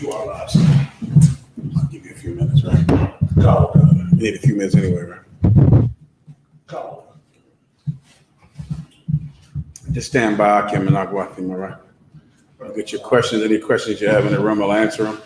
You are live. I'll give you a few minutes, right? Go. You need a few minutes anyway, right? Go. Just stand by, Kim, and I'll go after him, all right? Get your questions. Any questions you have in the room, I'll answer them.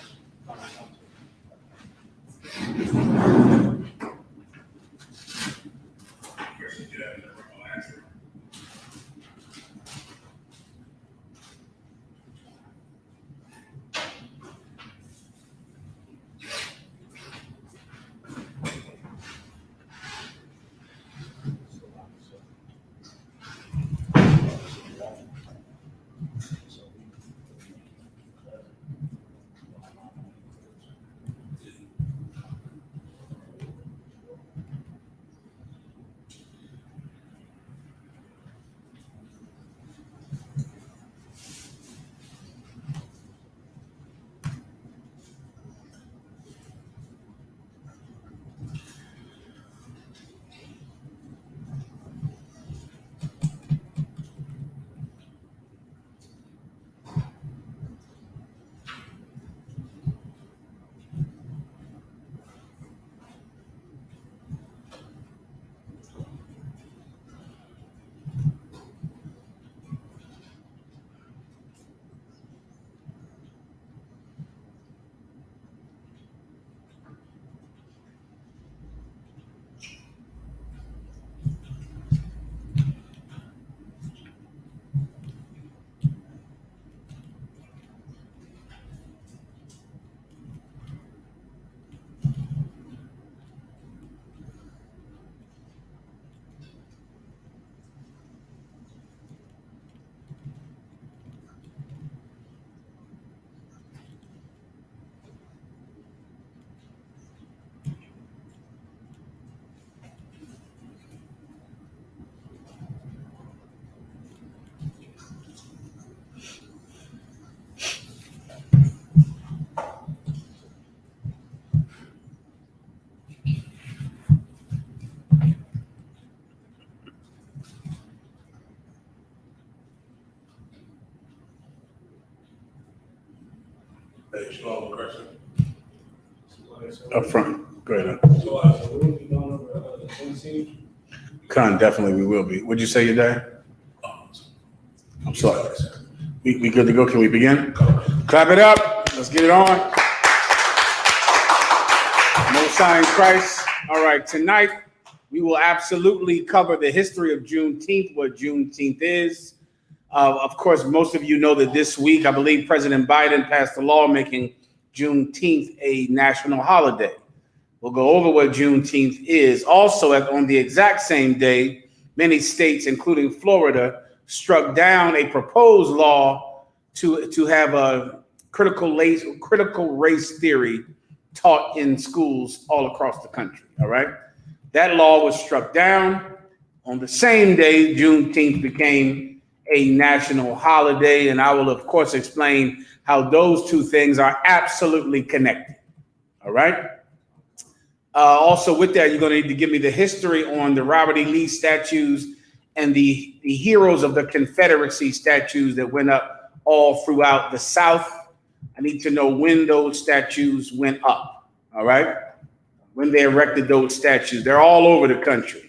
Hey, strong question. Up front. Go ahead. So, will we be going over the Juneteenth? Definitely we will be. What'd you say, your dad? I'm sorry. We good to go? Can we begin? Clap it up. Let's get it on. Most High in Christ. All right, tonight we will absolutely cover the history of Juneteenth, what Juneteenth is. Of course, most of you know that this week, I believe President Biden passed a law making Juneteenth a national holiday. We'll go over what Juneteenth is. Also, on the exact same day, many states, including Florida, struck down a proposed law to have a critical race theory taught in schools all across the country. All right. That law was struck down. On the same day, Juneteenth became a national holiday, and I will, of course, explain how those two things are absolutely connected. All right. Also, with that, you're going to need to give me the history on the Robert E. Lee statues and the heroes of the Confederacy statues that went up all throughout the South. I need to know when those statues went up. All right. When they erected those statues. They're all over the country.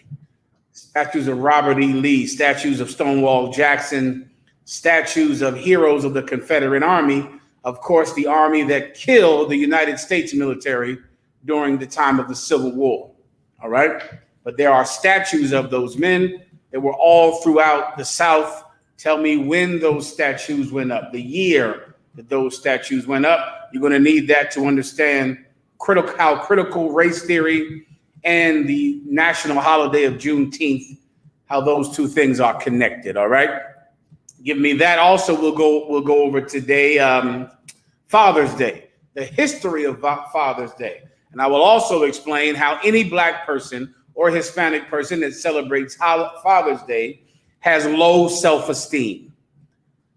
Statues of Robert E. Lee, statues of Stonewall Jackson, statues of heroes of the Confederate Army, of course, the army that killed the United States military during the time of the Civil War. All right. But there are statues of those men that were all throughout the South. Tell me when those statues went up, the year that those statues went up. You're going to need that to understand how critical race theory and the national holiday of Juneteenth, how those two things are connected. All right. Give me that. Also, we'll go over today, Father's Day, the history of Father's Day. And I will also explain how any Black person or Hispanic person that celebrates Father's Day has low self-esteem.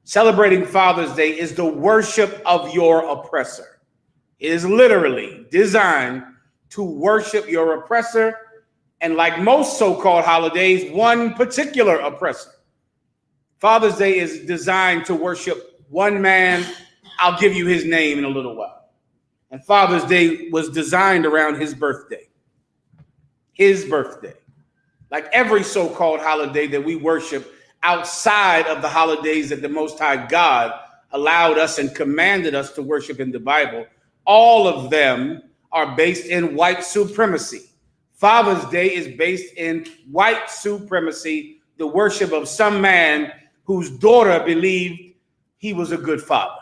Celebrating Father's Day is the worship of your oppressor. It is literally designed to worship your oppressor, and like most so-called holidays, one particular oppressor. Father's Day is designed to worship one man. I'll give you his name in a little while. And Father's Day was designed around his birthday. His birthday. Like every so-called holiday that we worship outside of the holidays that the Most High God allowed us and commanded us to worship in the Bible, all of them are based in white supremacy. Father's Day is based in white supremacy, the worship of some man whose daughter believed he was a good father.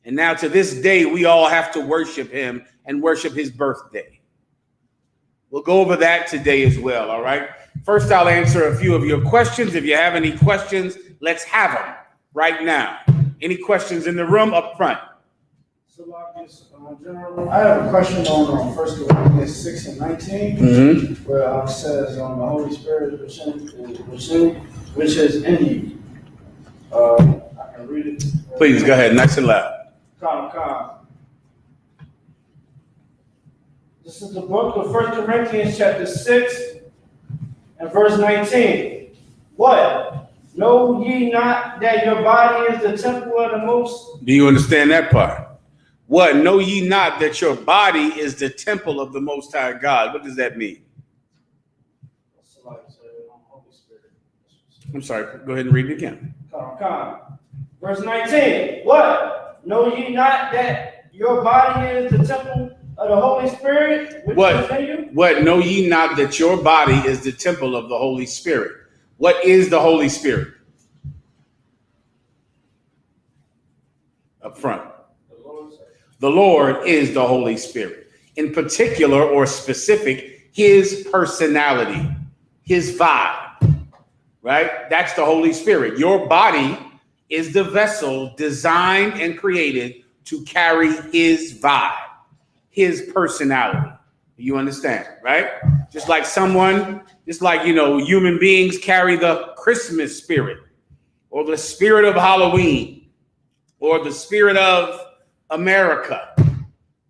And now to this day, we all have to worship him and worship his birthday. We'll go over that today as well, all right? First, I'll answer a few of your questions. If you have any questions, let's have them right now. Any questions in the room up front? General, I have a question on 1 Corinthians 6 and 19, where it says the Holy Spirit which is in you. I can read it. Please, go ahead, nice and loud. This is the book of 1 Corinthians chapter 6 and verse 19. What? Know ye not that your body is the temple of the Most? Do you understand that part? What? Know ye not that your body is the temple of the Most High God? What does that mean? I'm sorry, go ahead and read it again. Verse 19. What? Know ye not that your body is the temple of the Holy Spirit? Which is in you? What? Know ye not that your body is the temple of the Holy Spirit? What is the Holy Spirit? Up front. The Lord is the Holy Spirit. In particular or specific, his personality, his vibe, right? That's the Holy Spirit. Your body is the vessel designed and created to carry his vibe, his personality. You understand, right? Just like human beings carry the Christmas spirit or the spirit of Halloween or the spirit of America,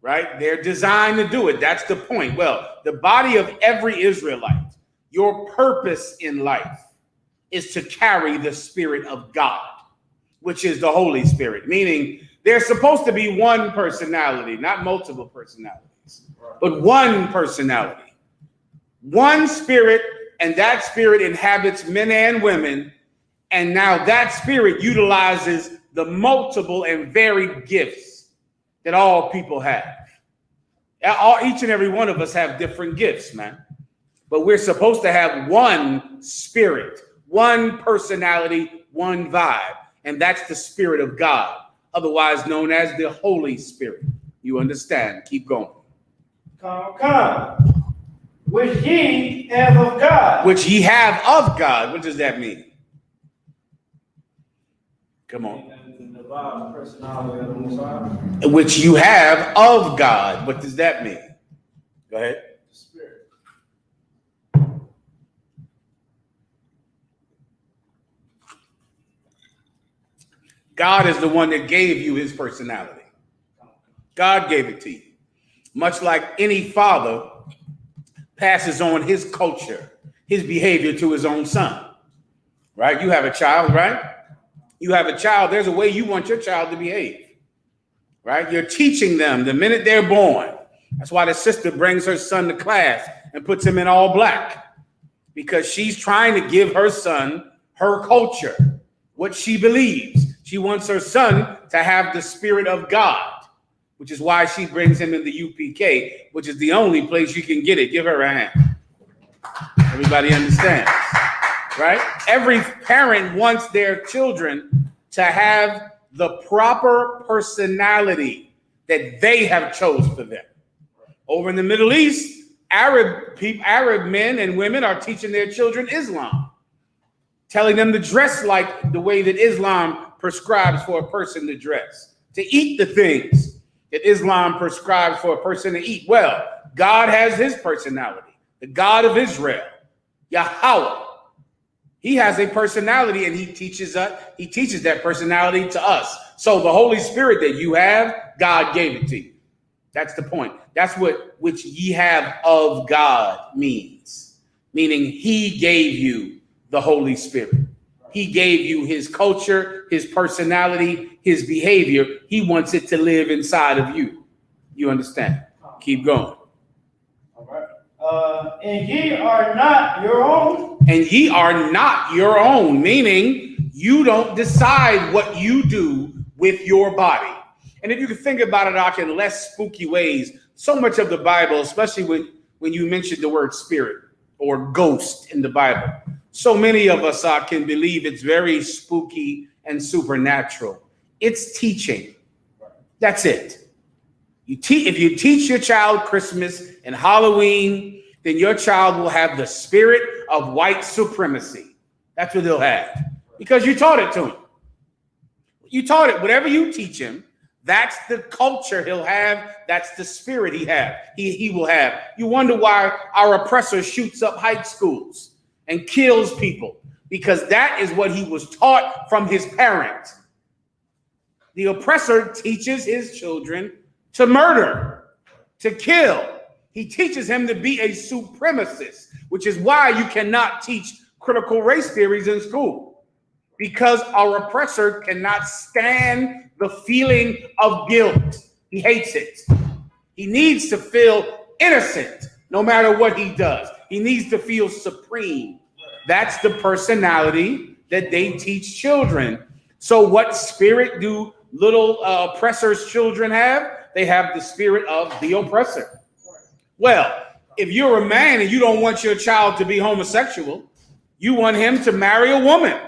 right? They're designed to do it. That's the point. Well, the body of every Israelite, your purpose in life is to carry the Spirit of God, which is the Holy Spirit, meaning there's supposed to be one personality, not multiple personalities, but one personality, one spirit, and that spirit inhabits men and women. And now that spirit utilizes the multiple and varied gifts that all people have. Each and every one of us have different gifts, man. But we're supposed to have one spirit, one personality, one vibe. And that's the Spirit of God, otherwise known as the Holy Spirit. You understand? Keep going. Which ye have of God. Which ye have of God. What does that mean? Come on. Which you have of God. What does that mean? Go ahead. The Spirit. God is the one that gave you his personality. God gave it to you. Much like any father passes on his culture, his behavior to his own son. Right? You have a child, right? You have a child, there's a way you want your child to behave, right? You're teaching them the minute they're born. That's why the sister brings her son to class and puts him in all black, because she's trying to give her son her culture, what she believes. She wants her son to have the Spirit of God, which is why she brings him in the UPK, which is the only place you can get it. Give her a hand. Everybody understands. Right? Every parent wants their children to have the proper personality that they have chose for them. Over in the Middle East, Arab men and women are teaching their children Islam, telling them to dress like the way that Islam prescribes for a person to dress, to eat the things that Islam prescribes for a person to eat. Well, God has his personality, the God of Israel, Yahweh. He has a personality, and he teaches that personality to us. So the Holy Spirit that you have, God gave it to you. That's the point. That's what which ye have of God means. Meaning he gave you the Holy Spirit. He gave you his culture, his personality, his behavior. He wants it to live inside of you. You understand? Keep going. All right. And ye are not your own. And ye are not your own, meaning you don't decide what you do with your body. And if you can think about it, in less spooky ways, so much of the Bible, especially when you mention the word spirit or ghost in the Bible, so many of us can believe it's very spooky and supernatural. It's teaching. That's it. If you teach your child Christmas and Halloween, then your child will have the spirit of white supremacy. That's what they'll have because you taught it to him. You taught it. Whatever you teach him, that's the culture he'll have. That's the spirit he will have. You wonder why our oppressor shoots up high schools and kills people, because that is what he was taught from his parent. The oppressor teaches his children to murder, to kill. He teaches him to be a supremacist, which is why you cannot teach critical race theories in school, because our oppressor cannot stand the feeling of guilt. He hates it. He needs to feel innocent no matter what he does. He needs to feel supreme. That's the personality that they teach children. So what spirit do little oppressors' children have? They have the spirit of the oppressor. Well, if you're a man and you don't want your child to be homosexual, you want him to marry a woman.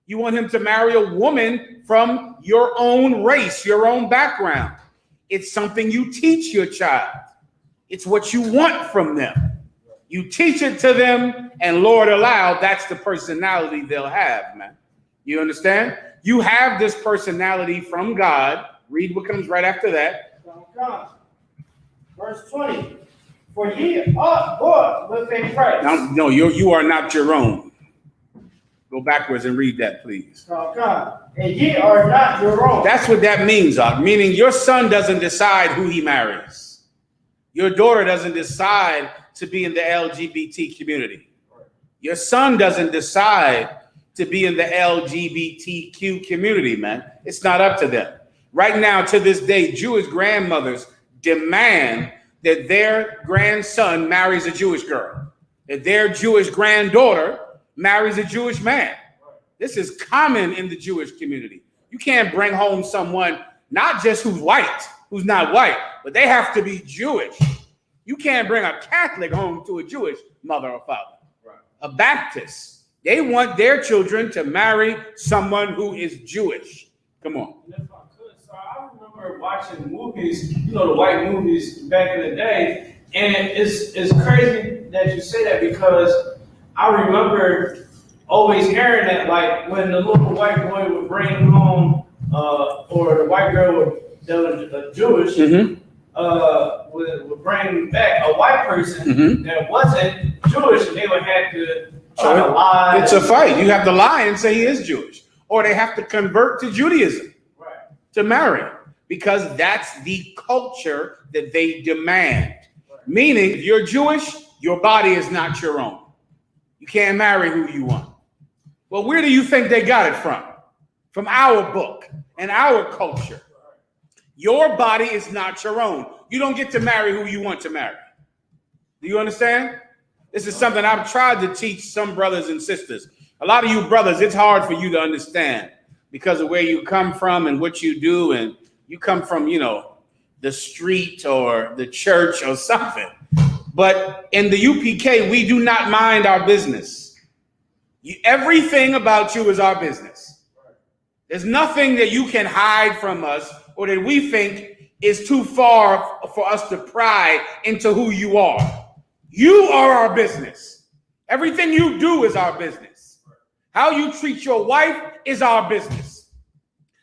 You want him to marry a woman from your own race, your own background. It's something you teach your child. It's what you want from them. You teach it to them, and Lord allow, that's the personality they'll have, man. You understand? You have this personality from God. Read what comes right after that. Verse 20. For ye are bought with a price. No, you are not your own. Go backwards and read that, please. And ye are not your own. That's what that means, meaning your son doesn't decide who he marries. Your daughter doesn't decide to be in the LGBT community. Your son doesn't decide to be in the LGBTQ community, man. It's not up to them. Right now, to this day, Jewish grandmothers demand that their grandson marries a Jewish girl, that their Jewish granddaughter marries a Jewish man. This is common in the Jewish community. You can't bring home someone, not just who's white, who's not white, but they have to be Jewish. You can't bring a Catholic home to a Jewish mother or father. Right. A Baptist, they want their children to marry someone who is Jewish. Come on. If I could, so I remember watching movies, the white movies back in the day, and it's crazy that you say that, because I remember always hearing that, like, when the little white boy would bring home, or the white girl that was Jewish, would bring back a white person that wasn't Jewish, and they would have to try to lie. It's a fight. You have to lie and say he is Jewish, or they have to convert to Judaism to marry, because that's the culture that they demand. Right. Meaning, if you're Jewish, your body is not your own. You can't marry who you want. Well, where do you think they got it from? From our book and our culture. Your body is not your own. You don't get to marry who you want to marry. Do you understand? This is something I've tried to teach some brothers and sisters. A lot of you brothers, it's hard for you to understand because of where you come from and what you do. And you come from, the street or the church or something. But in the UPK, we do not mind our business. Everything about you is our business. There's nothing that you can hide from us or that we think is too far for us to pry into who you are. You are our business. Everything you do is our business. How you treat your wife is our business.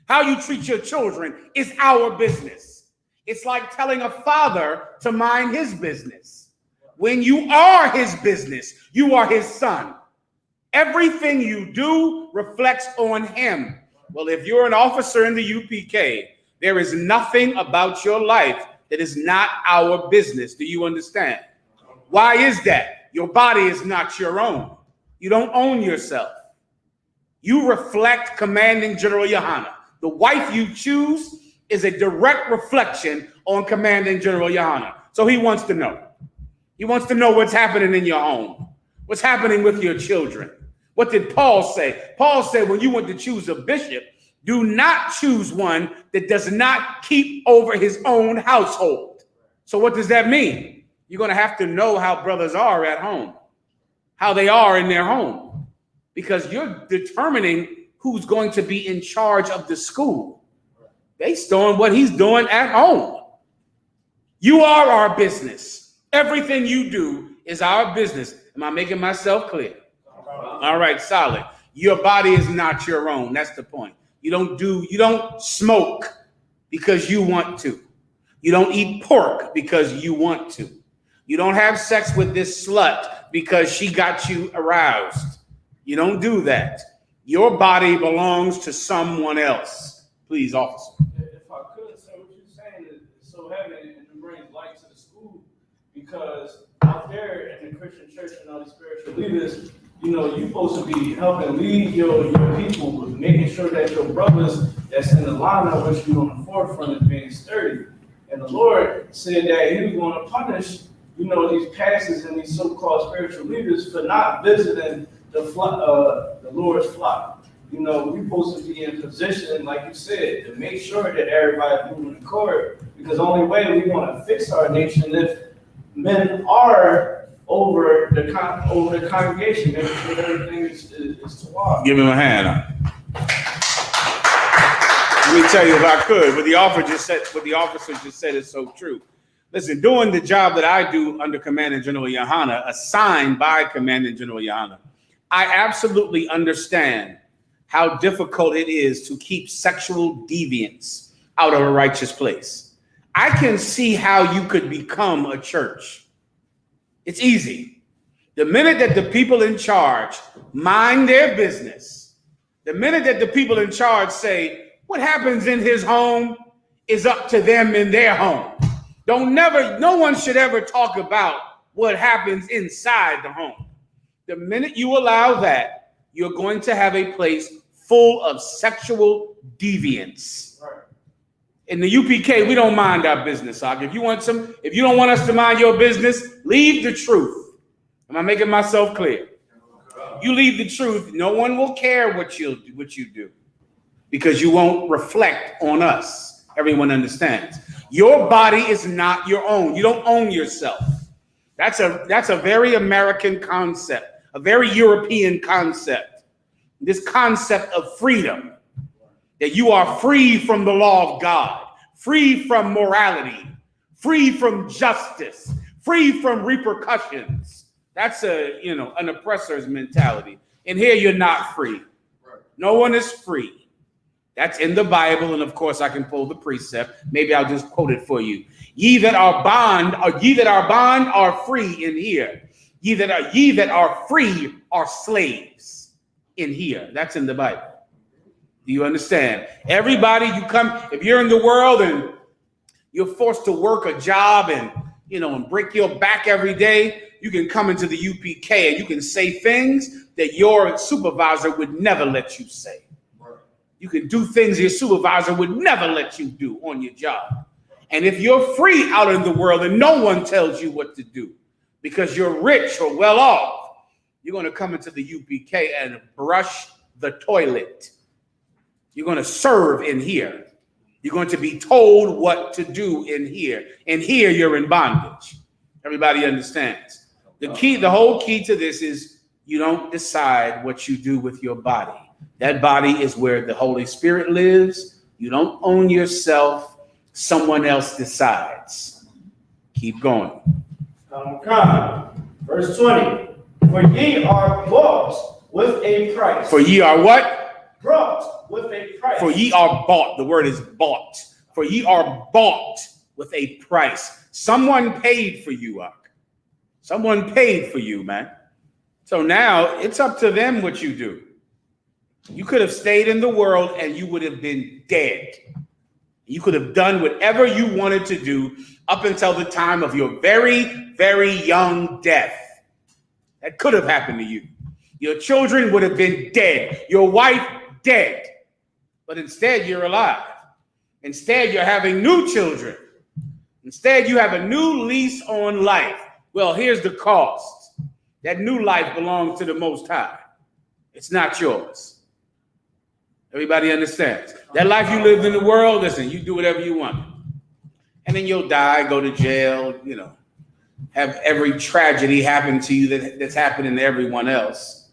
How you treat your children is our business. It's like telling a father to mind his business. When you are his business, you are his son. Everything you do reflects on him. Well, if you're an officer in the UPK, there is nothing about your life that is not our business. Do you understand? Why is that? Your body is not your own. You don't own yourself. You reflect Commanding General Yohana. The wife you choose is a direct reflection on Commanding General Yohana. So he wants to know. He wants to know what's happening in your home. What's happening with your children. What did Paul say? Paul said when you want to choose a bishop, do not choose one that does not keep over his own household. So what does that mean? You're going to have to know how brothers are at home, how they are in their home, because you're determining who's going to be in charge of the school based on what he's doing at home. You are our business. Everything you do is our business. Am I making myself clear? All right, solid. Your body is not your own. That's the point. You don't smoke because you want to. You don't eat pork because you want to. You don't have sex with this slut because she got you aroused. You don't do that. Your body belongs to someone else. Please, officer. If I could, so what you're saying is so heavy and it brings light to the school, because out there in the Christian church and all these spiritual leaders, you're supposed to be helping lead your people with making sure that your brothers that's in the lineup with you on the forefront is being sturdy. And the Lord said that he was going to punish, these pastors and these so-called spiritual leaders for not visiting the Lord's flock. We're supposed to be in position, like you said, to make sure that everybody's moving in accord, because the only way we want to fix our nation if men are over the congregation, making sure everything is to walk. Give him a hand. Let me tell you, if I could, what the officer just said is so true. Listen, doing the job that I do under Commanding General Yohana, assigned by Commanding General Yohana, I absolutely understand how difficult it is to keep sexual deviance out of a righteous place. I can see how you could become a church. It's easy. The minute that the people in charge mind their business, the minute that the people in charge say, what happens in his home is up to them in their home. No one should ever talk about what happens inside the home. The minute you allow that, you're going to have a place full of sexual deviance. Right. In the UPK, we don't mind our business, Ak. If you don't want us to mind your business, leave the truth. Am I making myself clear? You leave the truth, no one will care what you do, because you won't reflect on us. Everyone understands. Your body is not your own. You don't own yourself. That's a very American concept, a very European concept. This concept of freedom, that you are free from the law of God, free from morality, free from justice, free from repercussions. That's an oppressor's mentality. And here you're not free. No one is free. That's in the Bible, and of course I can pull the precept. Maybe I'll just quote it for you. Ye that are bond are free in here. Ye that are free are slaves in here. That's in the Bible. Do you understand? Everybody, if you're in the world and you're forced to work a job and break your back every day, you can come into the UPK and you can say things that your supervisor would never let you say. You can do things your supervisor would never let you do on your job. And if you're free out in the world and no one tells you what to do because you're rich or well off, you're going to come into the UPK and brush the toilet. You're going to serve in here. You're going to be told what to do in here. And here you're in bondage. Everybody understands. The whole key to this is you don't decide what you do with your body. That body is where the Holy Spirit lives. You don't own yourself. Someone else decides. Keep going. Verse 20. For ye are bought with a price. For ye are what? Bought with a price. For ye are bought. The word is bought. For ye are bought with a price. Someone paid for you, Ak. Someone paid for you, man. So now it's up to them what you do. You could have stayed in the world and you would have been dead. You could have done whatever you wanted to do up until the time of your very, very young death. That could have happened to you. Your children would have been dead. Your wife dead. But instead, you're alive. Instead, you're having new children. Instead, you have a new lease on life. Well, here's the cost. That new life belongs to the Most High. It's not yours. Everybody understands? That life you lived in the world, listen, you do whatever you want. And then you'll die, go to jail, have every tragedy happen to you that's happening to everyone else.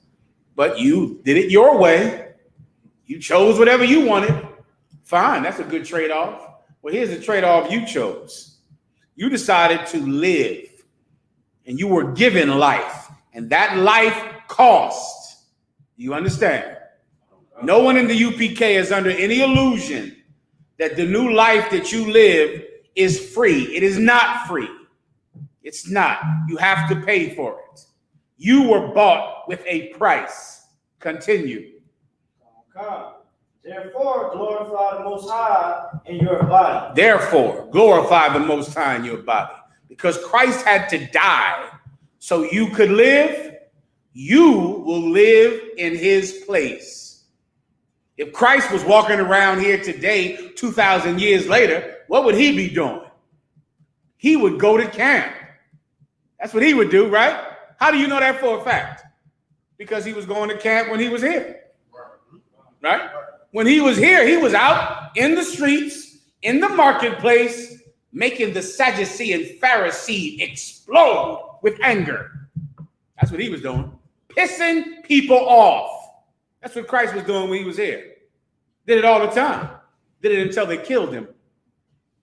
But you did it your way. You chose whatever you wanted. Fine, that's a good trade-off. Well, here's the trade-off you chose. You decided to live, and you were given life, and that life cost. You understand? No one in the UPK is under any illusion that the new life that you live is free. It is not free. It's not. You have to pay for it. You were bought with a price. Continue. Therefore, glorify the Most High in your body. Therefore, glorify the Most High in your body. Because Christ had to die so you could live, you will live in his place. If Christ was walking around here today, 2,000 years later, what would he be doing? He would go to camp. That's what he would do, right? How do you know that for a fact? Because he was going to camp when he was here. Right? When he was here, he was out in the streets, in the marketplace, making the Sadducee and Pharisee explode with anger. That's what he was doing. Pissing people off. That's what Christ was doing when he was here. Did it all the time. Did it until they killed him.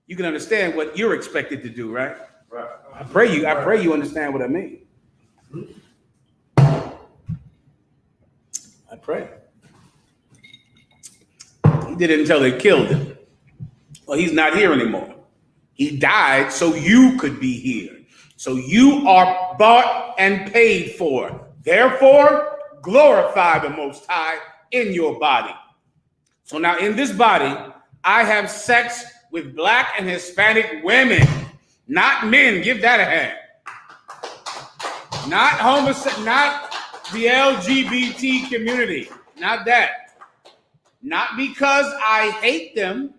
You can understand what you're expected to do, right? Right. I pray you understand what I mean. I pray. He did it until they killed him. Well, he's not here anymore. He died so you could be here. So you are bought and paid for. Therefore, glorify the Most High in your body. So now in this body, I have sex with Black and Hispanic women, not men. Give that a hand. Not the LGBT community. Not that. Not because I hate them,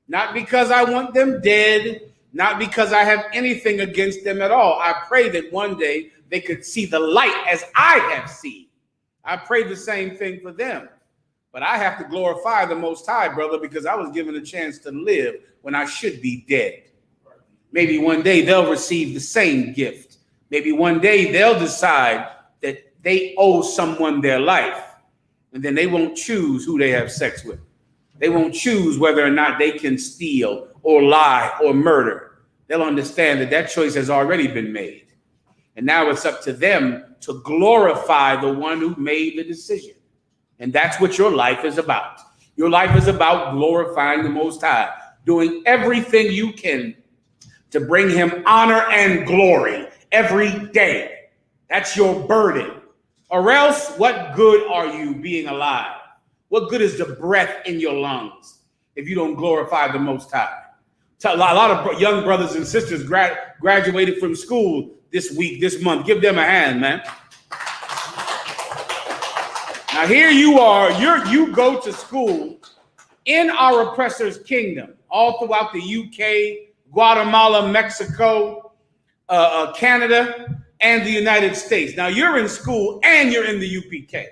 not because I want them dead, not because I have anything against them at all. I pray that one day they could see the light as I have seen. I pray the same thing for them. But I have to glorify the Most High, brother, because I was given a chance to live when I should be dead. Maybe one day they'll receive the same gift. Maybe one day they'll decide that they owe someone their life. And then they won't choose who they have sex with. They won't choose whether or not they can steal or lie or murder. They'll understand that that choice has already been made. And now it's up to them to glorify the one who made the decision. And that's what your life is about. Your life is about glorifying the Most High, doing everything you can to bring him honor and glory every day. That's your burden. Or else, what good are you being alive? What good is the breath in your lungs if you don't glorify the Most High? A lot of young brothers and sisters graduated from school this week, this month. Give them a hand, man. Now here you are, you go to school in our oppressor's kingdom, all throughout the UK, Guatemala, Mexico, Canada, and the United States. Now you're in school and you're in the UPK.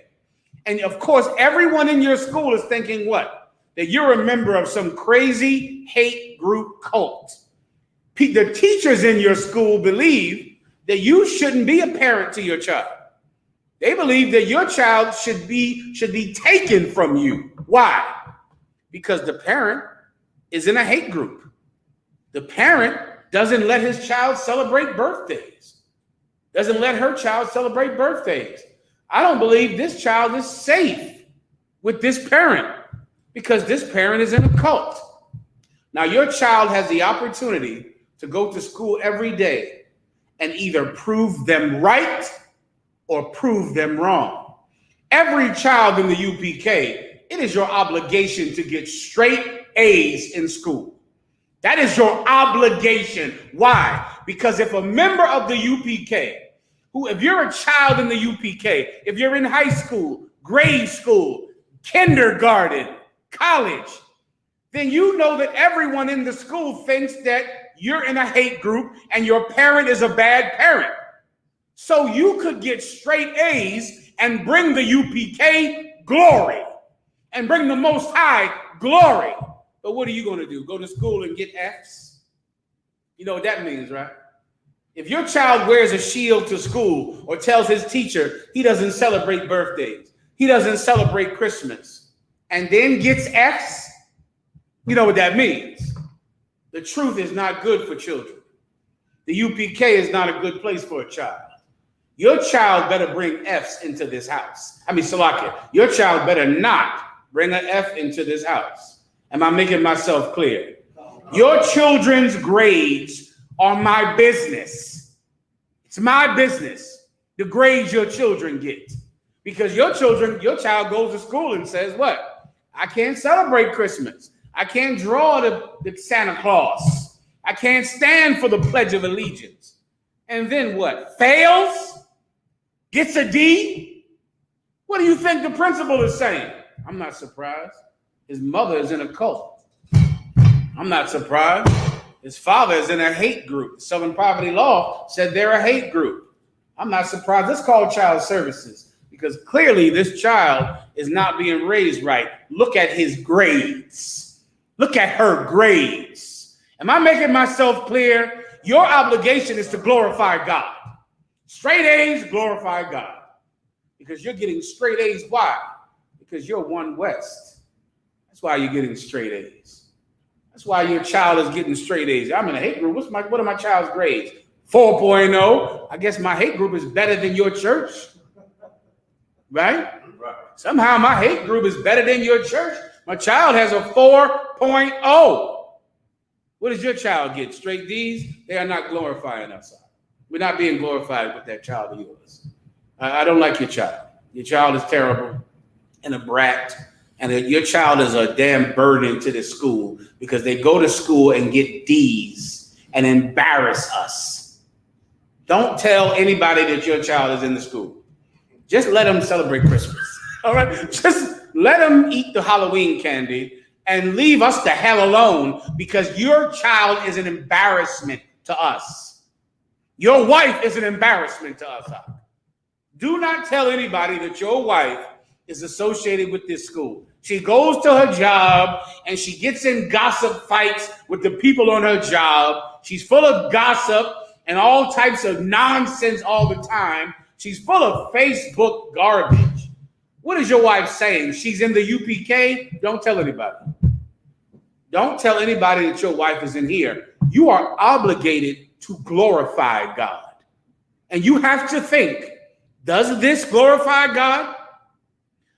And of course, everyone in your school is thinking what? That you're a member of some crazy hate group cult. The teachers in your school believe that you shouldn't be a parent to your child. They believe that your child should be taken from you. Why? Because the parent is in a hate group. The parent doesn't let his child celebrate birthdays. Doesn't let her child celebrate birthdays. I don't believe this child is safe with this parent because this parent is in a cult. Now, your child has the opportunity to go to school every day and either prove them right or prove them wrong. Every child in the UPK, it is your obligation to get straight A's in school. That is your obligation. Why? Because if a member of the UPK, if you're a child in the UPK, if you're in high school, grade school, kindergarten, college, then you know that everyone in the school thinks that you're in a hate group and your parent is a bad parent. So you could get straight A's and bring the UPK glory and bring the Most High glory. But what are you going to do? Go to school and get F's? You know what that means, right? If your child wears a shield to school or tells his teacher he doesn't celebrate birthdays, he doesn't celebrate Christmas, and then gets F's, you know what that means. The truth is not good for children. The UPK is not a good place for a child. Your child better bring F's into this house. Salakia, your child better not bring an F into this house. Am I making myself clear? Your children's grades are my business. It's my business, the grades your children get. Because your child goes to school and says, what? I can't celebrate Christmas. I can't draw the Santa Claus. I can't stand for the Pledge of Allegiance. And then what? Fails? Gets a D? What do you think the principal is saying? I'm not surprised. His mother is in a cult. I'm not surprised. His father is in a hate group. Southern Poverty Law said they're a hate group. I'm not surprised. Let's call child services because clearly this child is not being raised right. Look at his grades. Look at her grades. Am I making myself clear? Your obligation is to glorify God. Straight A's, glorify God. Because you're getting straight A's. Why? Because you're One West. That's why you're getting straight A's. That's why your child is getting straight A's. I'm in a hate group. What are my child's grades? 4.0. I guess my hate group is better than your church. Right? Somehow my hate group is better than your church. My child has a 4.0. What does your child get? Straight D's? They are not glorifying us. We're not being glorified with that child of yours. I don't like your child. Your child is terrible and a brat. And your child is a damn burden to the school because they go to school and get D's and embarrass us. Don't tell anybody that your child is in the school. Just let them celebrate Christmas. All right? Just let them eat the Halloween candy and leave us the hell alone because your child is an embarrassment to us. Your wife is an embarrassment to us. Do not tell anybody that your wife is associated with this school. She goes to her job and she gets in gossip fights with the people on her job. She's full of gossip and all types of nonsense all the time. She's full of Facebook garbage. What is your wife saying? She's in the UPK? Don't tell anybody. Don't tell anybody that your wife is in here. You are obligated to glorify God. And you have to think, does this glorify God?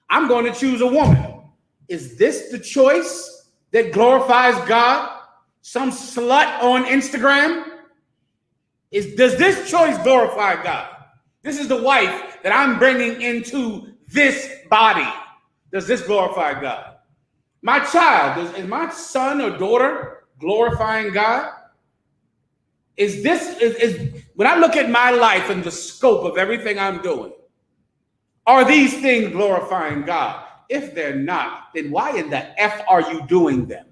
I'm going to choose a woman. Is this the choice that glorifies God? Some slut on Instagram? Does this choice glorify God? This is the wife that I'm bringing into this body. Does this glorify God? My child, is my son or daughter glorifying God? Is when I look at my life and the scope of everything I'm doing, are these things glorifying God? If they're not, then why in the F are you doing them?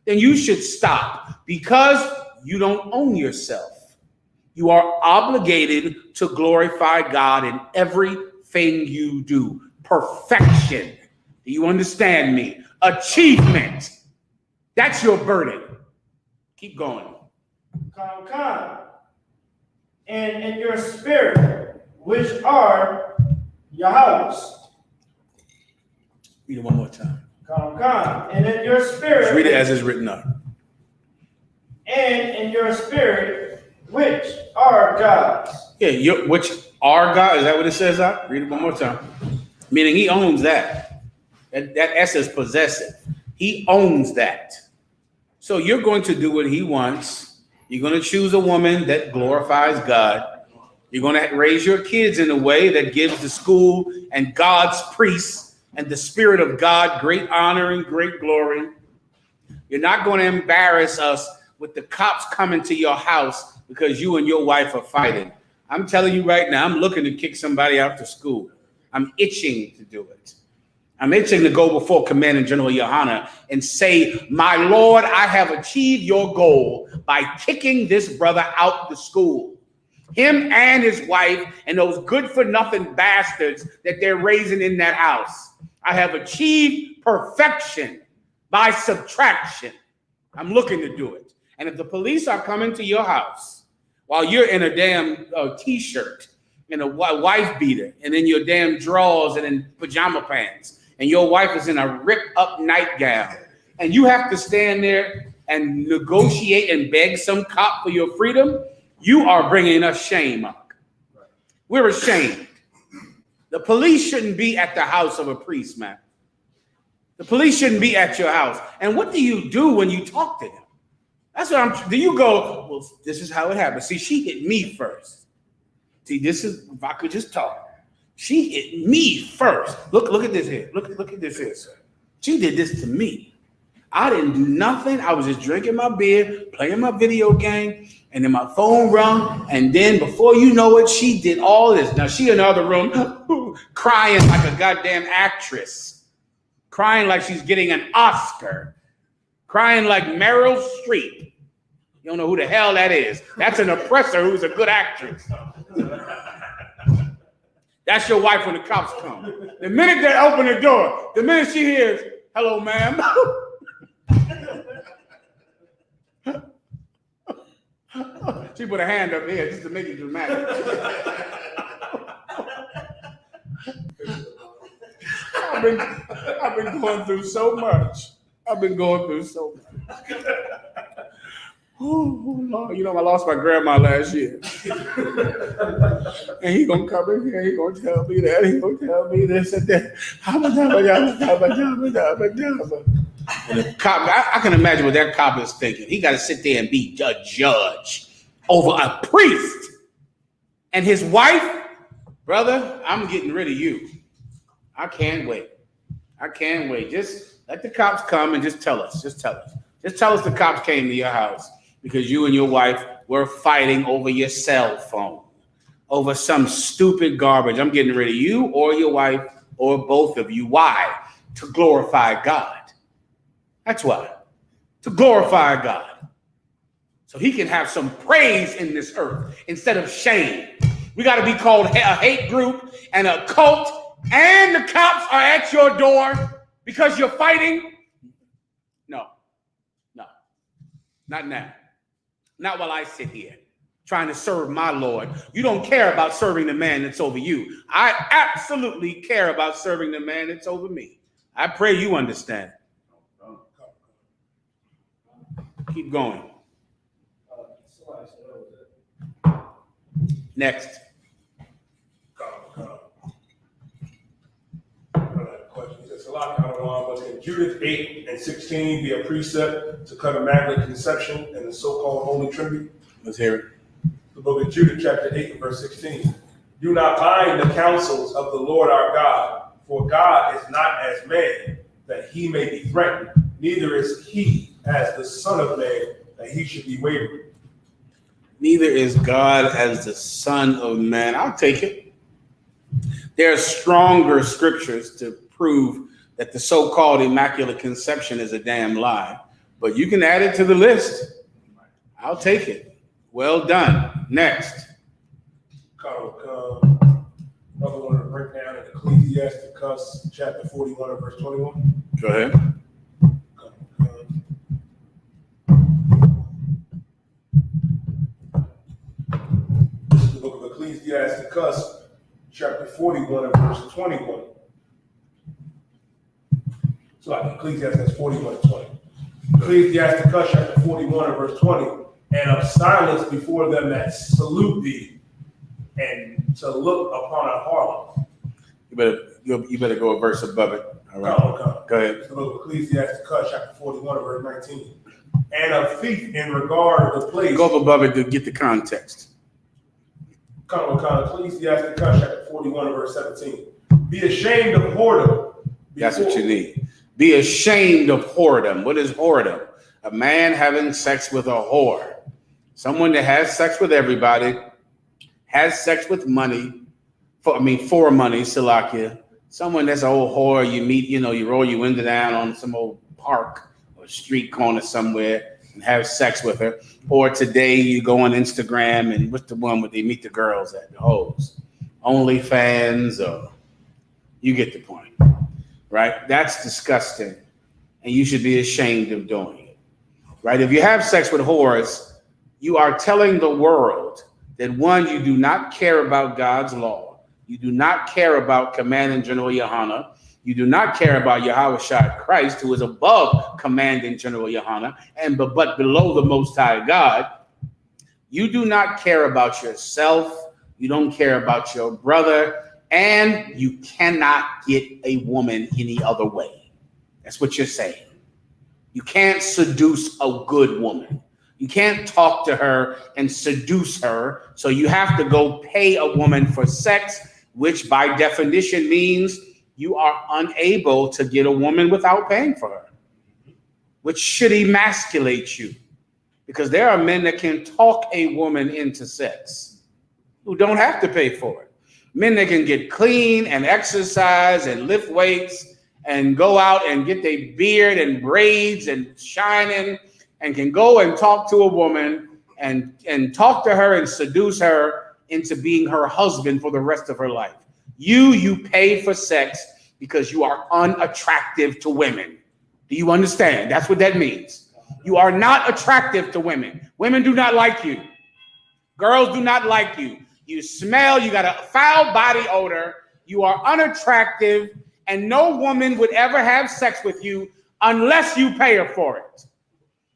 Then you should stop because you don't own yourself. You are obligated to glorify God in everything you do. Perfection. Do you understand me? Achievement. That's your burden. Keep going. Come. And in your spirit, which are your house. Read it one more time. Come. And in your spirit. Just read it as it's written up. And in your spirit, which are God's. Yeah, which are God. Is that what it says out? Read it one more time. Meaning he owns that. That S is possessive. He owns that. So you're going to do what he wants. You're going to choose a woman that glorifies God. You're going to raise your kids in a way that gives the school and God's priests and the Spirit of God great honor and great glory. You're not going to embarrass us with the cops coming to your house because you and your wife are fighting. I'm telling you right now, I'm looking to kick somebody out to school. I'm itching to do it. I'm itching to go before Commanding General Yohana and say, my Lord, I have achieved your goal by kicking this brother out the school. Him and his wife and those good-for-nothing bastards that they're raising in that house. I have achieved perfection by subtraction. I'm looking to do it. And if the police are coming to your house while you're in a damn t-shirt and a wife beater and in your damn drawers and in pajama pants, and your wife is in a ripped up nightgown, and you have to stand there and negotiate and beg some cop for your freedom, you are bringing us shame up. We're ashamed. The police shouldn't be at the house of a priest, man. The police shouldn't be at your house. And what do you do when you talk to them? That's what do you go, well, this is how it happened. See, she hit me first. See, this is, if I could just talk. She hit me first. Look at this here. Look at this here, sir. She did this to me. I didn't do nothing. I was just drinking my beer, playing my video game, and then my phone rung. And then before you know it, she did all this. Now she in the other room crying like a goddamn actress, crying like she's getting an Oscar, crying like Meryl Streep. You don't know who the hell that is. That's an oppressor who's a good actress. That's your wife when the cops come. The minute they open the door, the minute she hears, hello, ma'am. She put a hand up here just to make it dramatic. I've been going through so much. Oh, Lord. You know, I lost my grandma last year. And he gonna come in here, he gonna tell me that, he gonna tell me this and that. And the cop, I can imagine what that cop is thinking. He got to sit there and be a judge over a priest. And his wife, brother, I'm getting rid of you. I can't wait. Just let the cops come and just tell us. Just tell us the cops came to your house because you and your wife were fighting over your cell phone, over some stupid garbage. I'm getting rid of you or your wife or both of you. Why? To glorify God. That's why. To glorify God. So he can have some praise in this earth instead of shame. We got to be called a hate group and a cult, and the cops are at your door because you're fighting. No, not now. Not while I sit here trying to serve my Lord. You don't care about serving the man that's over you. I absolutely care about serving the man that's over me. I pray you understand. Keep going. Next. But can Judith 8:16 be a precept to cut immaculate conception and the so-called Holy Trinity? Let's hear it. The book of Judith, chapter 8, verse 16. Do not bind the counsels of the Lord our God, for God is not as man, that he may be threatened, neither is he as the Son of Man, that he should be wavering. Neither is God as the Son of Man. I'll take it. There are stronger scriptures to prove that the so-called Immaculate Conception is a damn lie, but you can add it to the list. I'll take it. Well done. Next. Brother wanted to break down in Ecclesiasticus chapter 41 and verse 21. Go ahead. This is the book of Ecclesiasticus chapter 41 and verse 21. So like Ecclesiastes 41 and 20. Ecclesiasticus chapter 41 and verse 20. And of silence before them that salute thee, and to look upon a harlot. You better go a verse above it. All right. Go ahead. It's the book of Ecclesiasticus chapter 41 and verse 19. And of thief in regard of the place. Go up above it to get the context. Ecclesiasticus chapter 41 and verse 17. Be ashamed of whoredom. That's what you need. Be ashamed of whoredom. What is whoredom? A man having sex with a whore. Someone that has sex with everybody, has sex with money, for money, Salakia, Someone that's an old whore you meet, you roll your window down on some old park or street corner somewhere and have sex with her. Or today you go on Instagram and what's the one where they meet the girls at, the hoes? OnlyFans, or you get the point, right? That's disgusting, and you should be ashamed of doing it, right? If you have sex with whores, you are telling the world that, one, you do not care about God's law. You do not care about command in General Yohana. You do not care about Yahushua Christ, who is above command in General Yohana, but below the Most High God. You do not care about yourself. You don't care about your brother, and you cannot get a woman any other way. That's what you're saying. You can't seduce a good woman. You can't talk to her and seduce her. So you have to go pay a woman for sex, which by definition means you are unable to get a woman without paying for her, which should emasculate you, because there are men that can talk a woman into sex who don't have to pay for it. Men that can get clean and exercise and lift weights and go out and get their beard and braids and shining, and can go and talk to a woman and talk to her and seduce her into being her husband for the rest of her life. You pay for sex because you are unattractive to women. Do you understand? That's what that means. You are not attractive to women. Women do not like you. Girls do not like you. You smell, you got a foul body odor, you are unattractive, and no woman would ever have sex with you unless you pay her for it.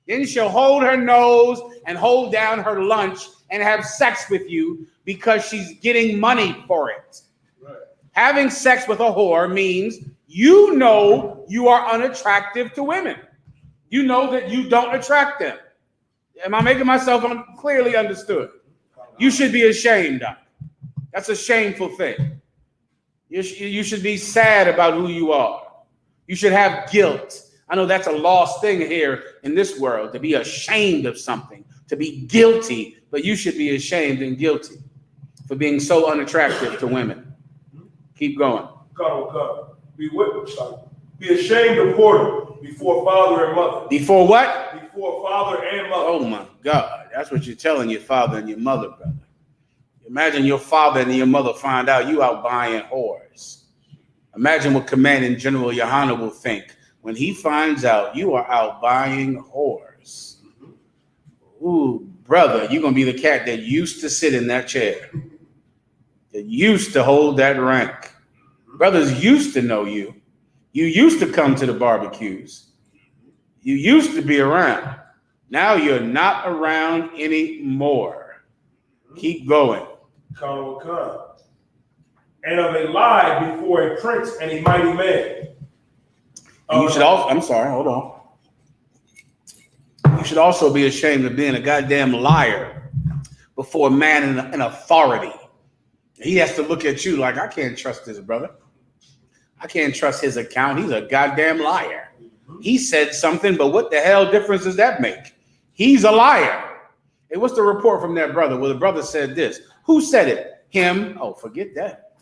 Then she'll hold her nose and hold down her lunch and have sex with you because she's getting money for it. Right. Having sex with a whore means you know you are unattractive to women. You know that you don't attract them. Am I making myself clearly understood? You should be ashamed of it. That's a shameful thing. You should be sad about who you are. You should have guilt. I know that's a lost thing here in this world, to be ashamed of something, to be guilty, but you should be ashamed and guilty for being so unattractive to women. Keep going. Come. Be ashamed of whoredom before father and mother. Before what? Before father and mother. Oh my God. That's what you're telling your father and your mother, brother. Imagine your father and your mother find out you out buying whores. Imagine what Commanding General Yohana will think when he finds out you are out buying whores. Ooh, brother, you're going to be the cat that used to sit in that chair, that used to hold that rank. Brothers used to know you. You used to come to the barbecues. You used to be around. Now you're not around anymore. Keep going. Come. And of a lie before a prince and a mighty man. And you should also, I'm sorry, hold on. You should also be ashamed of being a goddamn liar before a man in authority. He has to look at you like, I can't trust this brother. I can't trust his account. He's a goddamn liar. He said something, but what the hell difference does that make? He's a liar. Hey, what's the report from that brother? Well, the brother said this. Who said it? Him. Oh, forget that.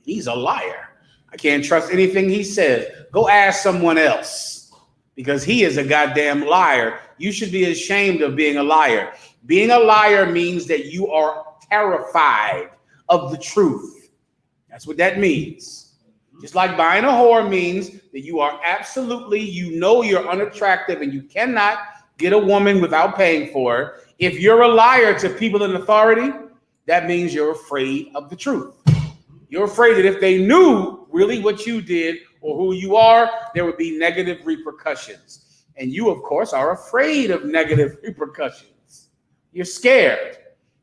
He's a liar. I can't trust anything he says. Go ask someone else, because he is a goddamn liar. You should be ashamed of being a liar. Being a liar means that you are terrified of the truth. That's what that means. Just like buying a whore means that you are absolutely, you're unattractive and you cannot get a woman without paying for her. If you're a liar to people in authority, that means you're afraid of the truth. You're afraid that if they knew really what you did or who you are, there would be negative repercussions. And you, of course, are afraid of negative repercussions. You're scared.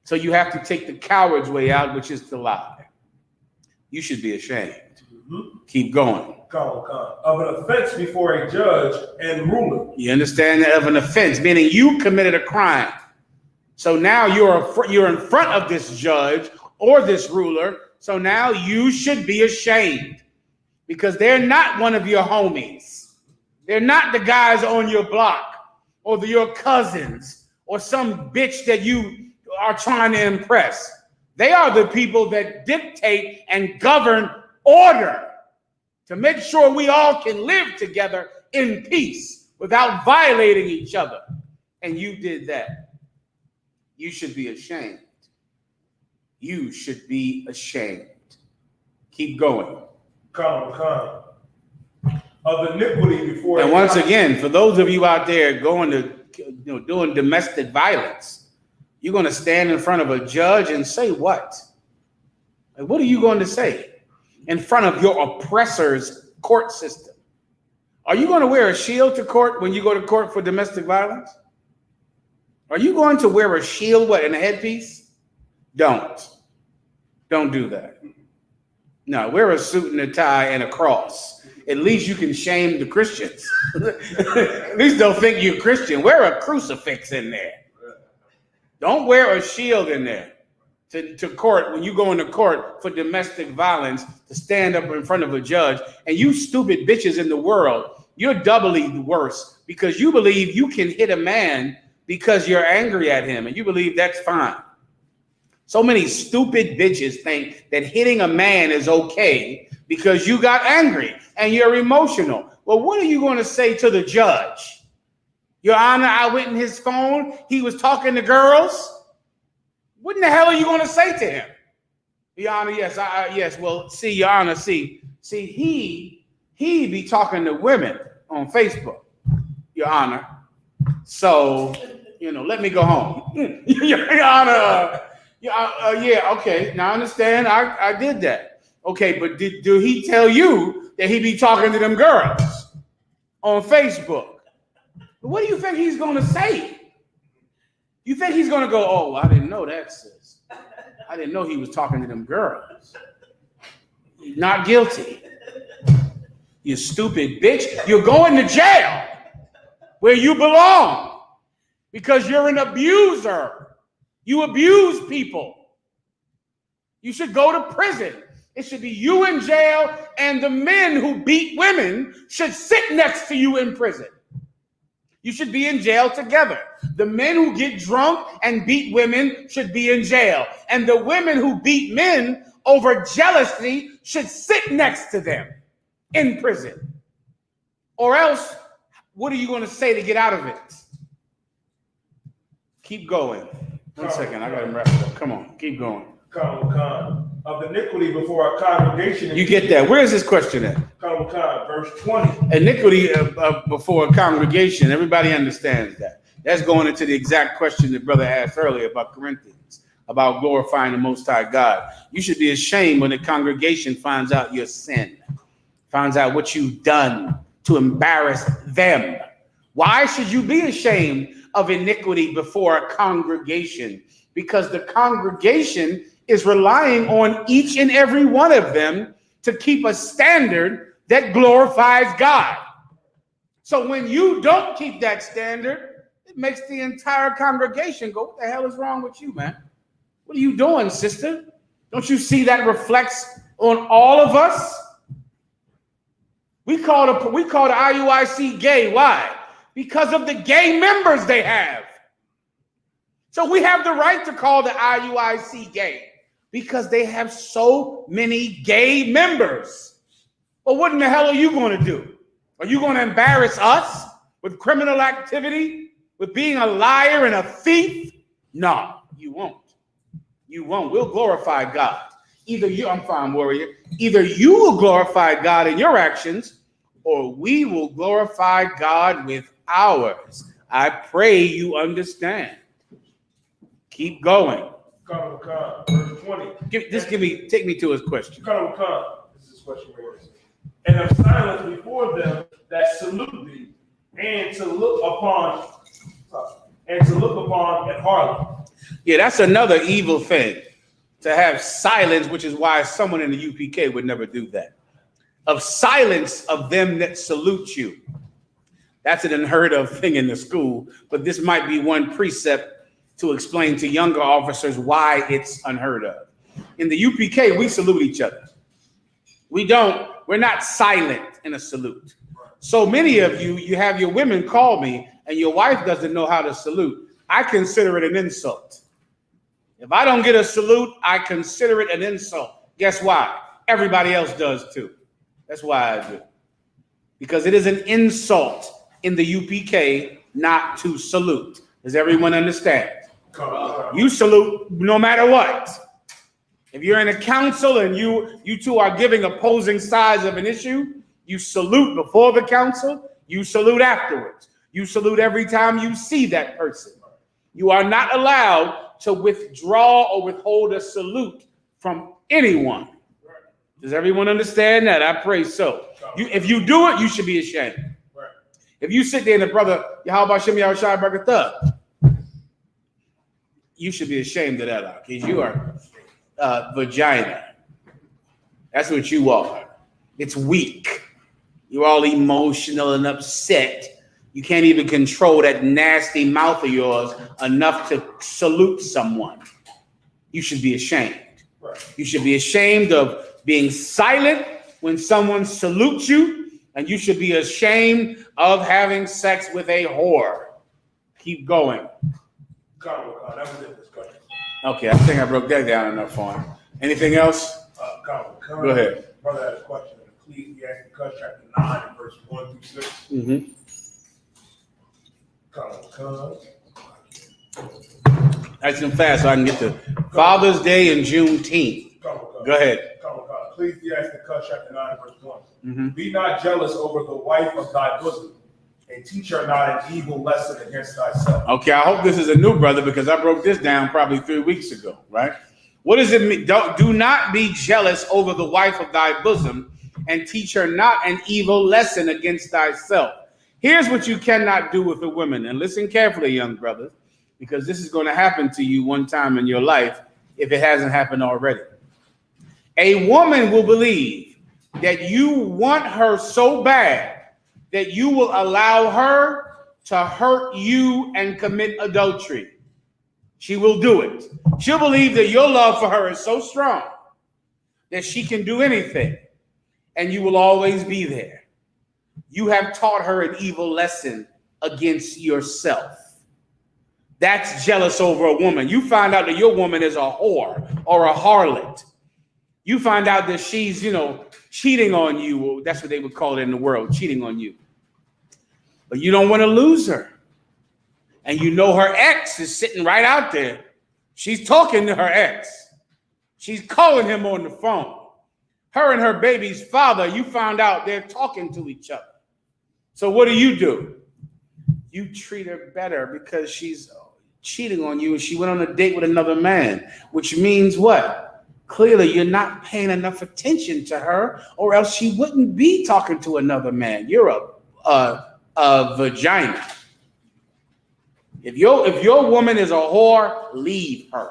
So you have to take the coward's way out, which is to lie. You should be ashamed. Keep going. Come. Of an offense before a judge and ruler. You understand that? Of an offense, meaning you committed a crime. So now you're in front of this judge or this ruler. So now you should be ashamed, because they're not one of your homies. They're not the guys on your block or your cousins or some bitch that you are trying to impress. They are the people that dictate and govern order to make sure we all can live together in peace without violating each other. And you did that. You should be ashamed. You should be ashamed. Keep going. Come. Of iniquity before. And once again, for those of you out there going to, doing domestic violence, you're going to stand in front of a judge and say what? Like, what are you going to say in front of your oppressor's court system? Are you going to wear a shield to court when you go to court for domestic violence? Are you going to wear a shield, and a headpiece? Don't do that. No, wear a suit and a tie and a cross. At least you can shame the Christians. At least they'll think you're Christian. Wear a crucifix in there. Don't wear a shield in there to court when you go into court for domestic violence to stand up in front of a judge. And you stupid bitches in the world, you're doubly worse because you believe you can hit a man because you're angry at him and you believe that's fine. So many stupid bitches think that hitting a man is okay because you got angry and you're emotional. Well, what are you going to say to the judge? Your Honor, I went in his phone. He was talking to girls. What in the hell are you going to say to him? Your Honor, yes, yes. Well, see, Your Honor, see, he be talking to women on Facebook, Your Honor. So, let me go home. Your Honor, yeah, okay. Now I understand. I did that. Okay, but do he tell you that he be talking to them girls on Facebook? What do you think he's going to say? You think he's going to go, oh, I didn't know that, sis. I didn't know he was talking to them girls. Not guilty. You stupid bitch. You're going to jail where you belong because you're an abuser. You abuse people. You should go to prison. It should be you in jail, and the men who beat women should sit next to you in prison. You should be in jail together. The men who get drunk and beat women should be in jail. And the women who beat men over jealousy should sit next to them in prison. Or else, what are you going to say to get out of it? Keep going. 1 second, I got to wrap it up. Come on, keep going. Come. Of iniquity before a congregation. You get that. Where is this question at? Come, verse 20. Iniquity before a congregation. Everybody understands that. That's going into the exact question that brother asked earlier about Corinthians, about glorifying the Most High God. You should be ashamed when the congregation finds out your sin, finds out what you've done to embarrass them. Why should you be ashamed of iniquity before a congregation? Because the congregation is relying on each and every one of them to keep a standard that glorifies God. So when you don't keep that standard, it makes the entire congregation go, what the hell is wrong with you, man? What are you doing, sister? Don't you see that reflects on all of us? We call the IUIC gay. Why? Because of the gay members they have. So we have the right to call the IUIC gay because they have so many gay members. Well, what in the hell are you going to do? Are you going to embarrass us with criminal activity, with being a liar and a thief? No, you won't. You won't. We'll glorify God. Either you, I'm fine, warrior. Either you will glorify God in your actions, or we will glorify God with ours. I pray you understand. Keep going. Come, verse 20. Take me to his question. Come. This is his question right here. And of silence before them that salute thee, and to look upon an harlot. Yeah, that's another evil thing, to have silence, which is why someone in the UPK would never do that. Of silence of them that salute you. That's an unheard of thing in the school, but this might be one precept to explain to younger officers why it's unheard of. In the UPK, we salute each other. We're not silent in a salute. So many of you have your women call me and your wife doesn't know how to salute. I consider it an insult. If I don't get a salute, I consider it an insult. Guess why? Everybody else does too. That's why I do. Because it is an insult in the UPK not to salute. Does everyone understand? You salute no matter what. If you're in a council and you two are giving opposing sides of an issue, you salute before the council, you salute afterwards. You salute every time you see that person. You are not allowed to withdraw or withhold a salute from anyone. Does everyone understand that? I pray so. If you do it, you should be ashamed. If you sit there and the brother, Yahweh Shem Yahushua Barakatah, you should be ashamed of that, because you are vagina. That's what you are. It's weak. You're all emotional and upset. You can't even control that nasty mouth of yours enough to salute someone. You should be ashamed. You should be ashamed of being silent when someone salutes you, and you should be ashamed of having sex with a whore. Keep going. That was it. Okay, I think I broke that down enough for him. Anything else? Go ahead. Brother had a question in Ecclesiastes chapter 9, verse 1 through 6. Mm-hmm. Ask them fast so I can get to Father's Day and Juneteenth. Go ahead. Ecclesiastes chapter 9, verse 1. Mm-hmm. Be not jealous over the wife of thy bosom, and teach her not an evil lesson against thyself. Okay, I hope this is a new brother, because I broke this down probably 3 weeks ago, right? What does it mean? Do not be jealous over the wife of thy bosom, and teach her not an evil lesson against thyself. Here's what you cannot do with a woman, and listen carefully, young brothers, because this is going to happen to you one time in your life if it hasn't happened already. A woman will believe that you want her so bad that you will allow her to hurt you and commit adultery. She will do it. She'll believe that your love for her is so strong that she can do anything, and you will always be there. You have taught her an evil lesson against yourself. That's jealous over a woman. You find out that your woman is a whore or a harlot. You find out that she's, cheating on you. That's what they would call it in the world, cheating on you. But you don't want to lose her. And you know her ex is sitting right out there. She's talking to her ex. She's calling him on the phone. Her and her baby's father, you found out they're talking to each other. So what do? You treat her better because she's cheating on you and she went on a date with another man, which means what? Clearly, you're not paying enough attention to her, or else she wouldn't be talking to another man. You're a vagina. If your woman is a whore, leave her.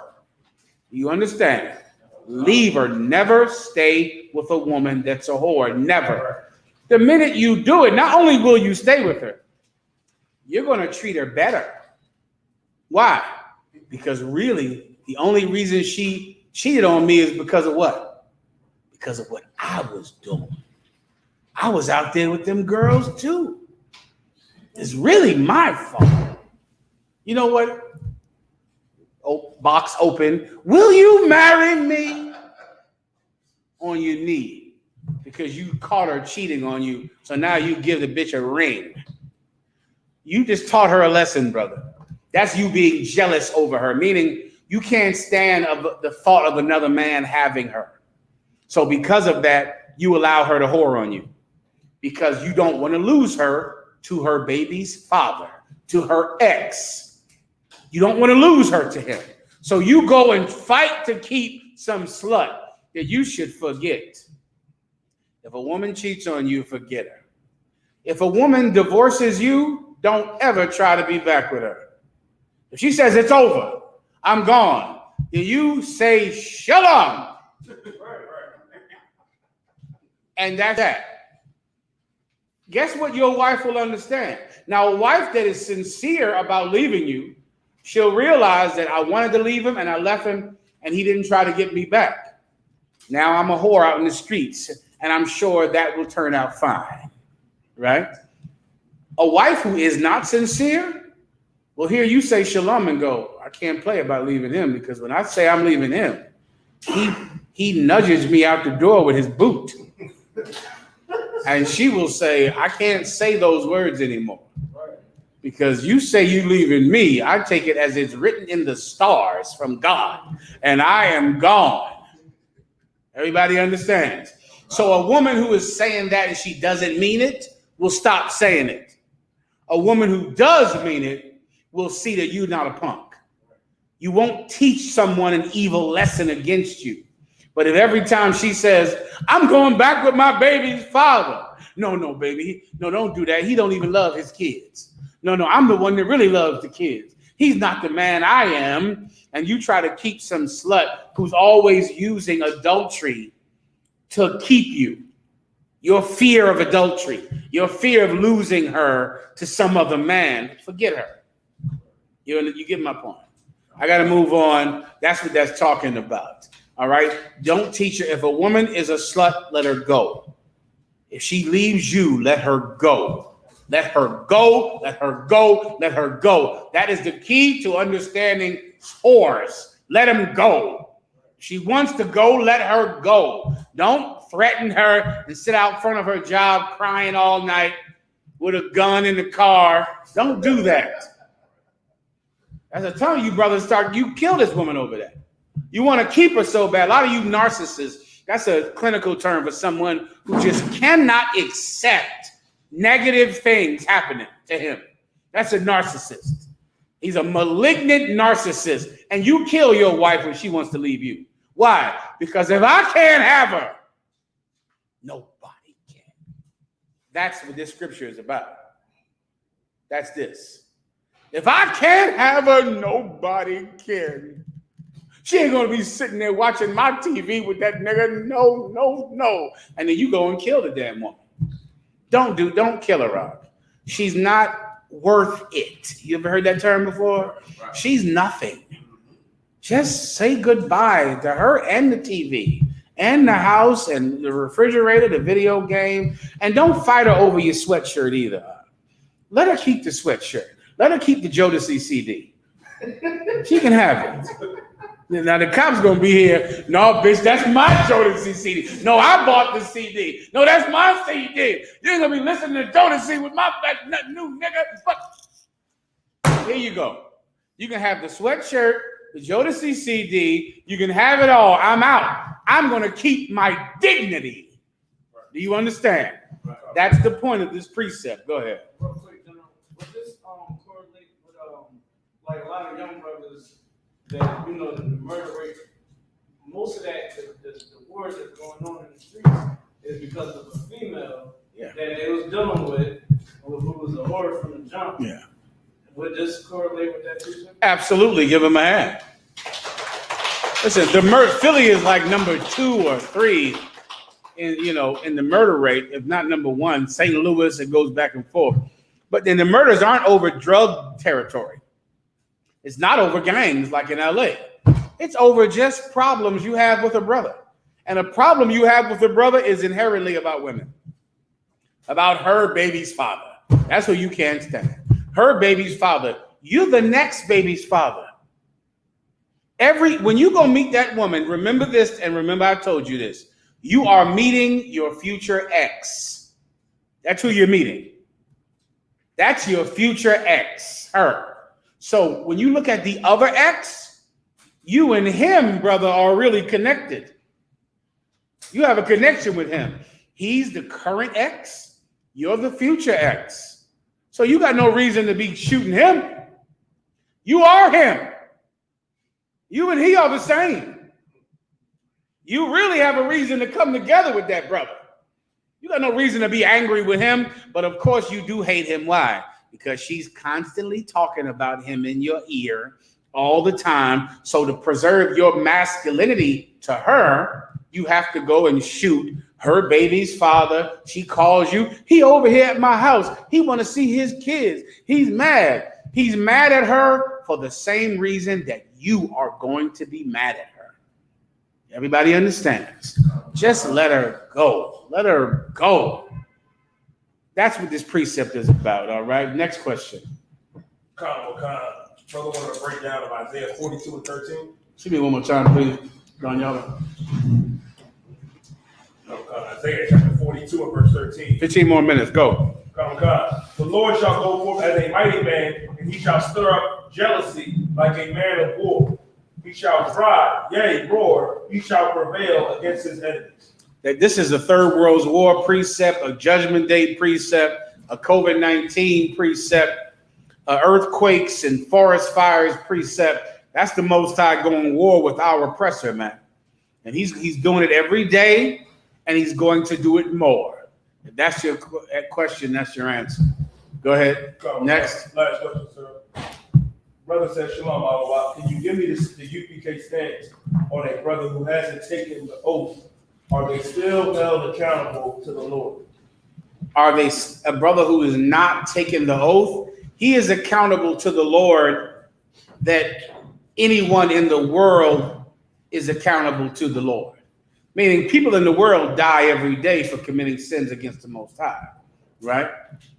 You understand? Leave her. Never stay with a woman that's a whore. Never. The minute you do it, not only will you stay with her, you're going to treat her better. Why? Because really, the only reason she cheated on me is because of what? Because of what I was doing. I was out there with them girls too. It's really my fault. You know what? Oh, box open. Will you marry me? On your knee. Because you caught her cheating on you. So now you give the bitch a ring. You just taught her a lesson, brother. That's you being jealous over her, meaning you can't stand the thought of another man having her. So because of that, you allow her to whore on you. Because you don't want to lose her to her baby's father, to her ex. You don't want to lose her to him. So you go and fight to keep some slut that you should forget. If a woman cheats on you, forget her. If a woman divorces you, don't ever try to be back with her. If she says it's over, I'm gone, then you say shalom. And that's that. Guess what your wife will understand? Now, a wife that is sincere about leaving you, she'll realize that I wanted to leave him and I left him and he didn't try to get me back. Now I'm a whore out in the streets and I'm sure that will turn out fine, right? A wife who is not sincere will hear you say shalom and go, I can't play about leaving him, because when I say I'm leaving him, he nudges me out the door with his boot. And she will say, I can't say those words anymore. Because you say you leaving me, I take it as it's written in the stars from God, and I am gone. Everybody understands? So a woman who is saying that and she doesn't mean it will stop saying it. A woman who does mean it will see that you're not a punk. You won't teach someone an evil lesson against you. But if every time she says, I'm going back with my baby's father. No, baby. No, don't do that. He don't even love his kids. No, I'm the one that really loves the kids. He's not the man I am. And you try to keep some slut who's always using adultery to keep you. Your fear of adultery, your fear of losing her to some other man, forget her. You get my point. I got to move on. That's what that's talking about. All right. Don't teach her. If a woman is a slut, let her go. If she leaves you, let her go. Let her go, let her go, let her go. That is the key to understanding whores. Let them go. She wants to go, let her go. Don't threaten her and sit out front of her job crying all night with a gun in the car. Don't do that. As I tell you, brothers, you kill this woman over there. You want to keep her so bad. A lot of you narcissists, that's a clinical term for someone who just cannot accept negative things happening to him. That's a narcissist. He's a malignant narcissist. And you kill your wife when she wants to leave you. Why? Because if I can't have her, nobody can. That's what this scripture is about. That's this. If I can't have her, nobody can. She ain't gonna be sitting there watching my TV with that nigga. No. And then you go and kill the damn woman. Don't kill her out. She's not worth it. You ever heard that term before? Right. She's nothing. Just say goodbye to her and the TV and the house and the refrigerator, the video game. And don't fight her over your sweatshirt either. Let her keep the sweatshirt. Let her keep the Jodeci CD. She can have it. Now the cops gonna be here. No, bitch, that's my Jodeci CD. No, I bought the CD. No, that's my CD. You ain't gonna be listening to Jodeci with my new nigga. But here you go. You can have the sweatshirt, the Jodeci CD. You can have it all. I'm out. I'm gonna keep my dignity. Do you understand? That's the point of this precept. Go ahead. Real quick, would this correlate with like a lot of young brothers? That the murder rate, most of that, the wars that's going on in the streets is because of a female that they was dealing with, who was a whore from the jump. Yeah. Would this correlate with that too? Absolutely, give him a hand. Listen, Philly is like number 2 or 3 in the murder rate, if not number 1. St. Louis, it goes back and forth. But then the murders aren't over drug territory. It's not over gangs like in LA. It's over just problems you have with a brother. And a problem you have with a brother is inherently about women. About her baby's father. That's who you can't stand. Her baby's father. You're the next baby's father. When you go meet that woman, remember this, and remember I told you this. You are meeting your future ex. That's who you're meeting. That's your future ex, her. So when you look at the other ex, you and him, brother, are really connected. You have a connection with him. He's the current ex. You're the future ex. So you got no reason to be shooting him. You are him. You and he are the same. You really have a reason to come together with that brother. You got no reason to be angry with him, but of course you do hate him. Why? Because she's constantly talking about him in your ear all the time. So to preserve your masculinity to her, you have to go and shoot her baby's father. She calls you. He over here at my house. He want to see his kids. He's mad. He's mad at her for the same reason that you are going to be mad at her. Everybody understands. Just let her go. Let her go. That's what this precept is about, all right? Next question. Brother want to break down of Isaiah 42 and 13. Give me one more time, please, Daniela. Isaiah chapter 42 22 and verse 13. 15 more minutes. Go. Come God. The Lord shall go forth as a mighty man, and he shall stir up jealousy like a man of war. He shall cry, yea, roar. He shall prevail against his enemies. That this is a Third World War precept, a Judgment Day precept, a COVID-19 precept, earthquakes and forest fires precept. That's the Most High going war with our oppressor, man. And he's doing it every day, and he's going to do it more. If that's your question, that's your answer. Go ahead. Next. Last question, sir. Brother says, Shalom, Allah. Can you give me the UPK stance on a brother who hasn't taken the oath? Are they still held accountable to the Lord? Are they a brother who is not taking the oath? He is accountable to the Lord that anyone in the world is accountable to the Lord. Meaning people in the world die every day for committing sins against the Most High, right?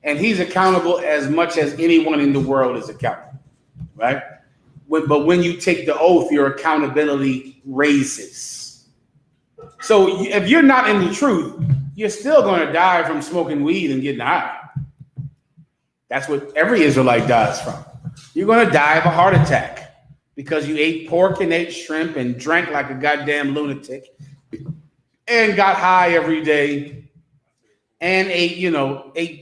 And he's accountable as much as anyone in the world is accountable, right? But when you take the oath, your accountability raises. So if you're not in the truth, you're still going to die from smoking weed and getting high. That's what every Israelite dies from. You're going to die of a heart attack because you ate pork and ate shrimp and drank like a goddamn lunatic and got high every day and ate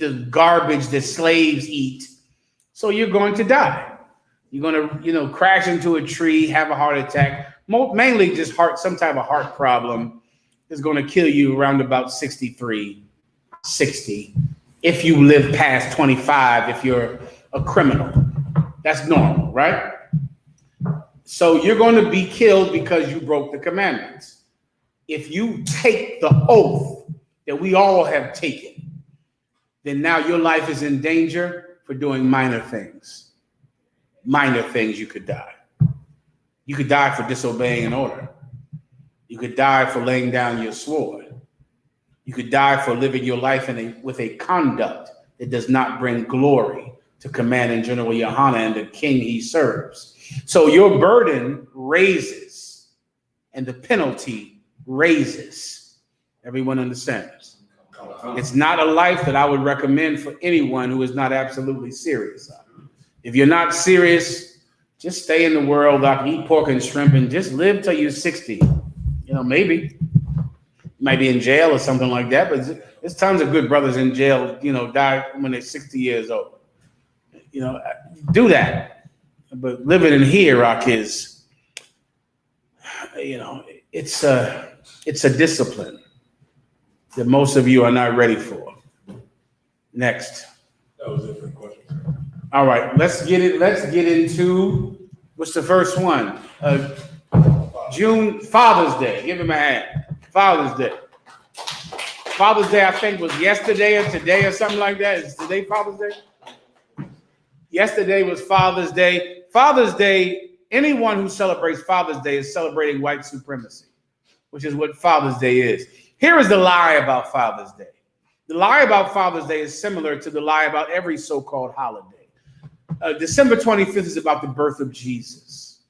the garbage that slaves eat. So you're going to die. You're going to, crash into a tree, have a heart attack, mainly just some type of heart problem is going to kill you around about 63, 60. If you live past 25, if you're a criminal, that's normal, right? So you're going to be killed because you broke the commandments. If you take the oath that we all have taken, then now your life is in danger for doing minor things. Minor things, you could die. You could die for disobeying an order. You could die for laying down your sword. You could die for living your life with a conduct that does not bring glory to Command and General Yohana and the king he serves. So your burden raises and the penalty raises. Everyone understands? It's not a life that I would recommend for anyone who is not absolutely serious. If you're not serious, just stay in the world, eat pork and shrimp, and just live till you're 60. Maybe. You might be in jail or something like that, but there's tons of good brothers in jail, die when they're 60 years old. Do that. But living in here, Iraq is, it's a discipline that most of you are not ready for. Next. That was it for the question. All right, let's get into what's the first one? Father's Day. Give him a hand. Father's Day. Father's Day, I think, was yesterday or today or something like that. Is today Father's Day? Yesterday was Father's Day. Father's Day, anyone who celebrates Father's Day is celebrating white supremacy, which is what Father's Day is. Here is the lie about Father's Day. The lie about Father's Day is similar to the lie about every so-called holiday. December 25th is about the birth of Jesus.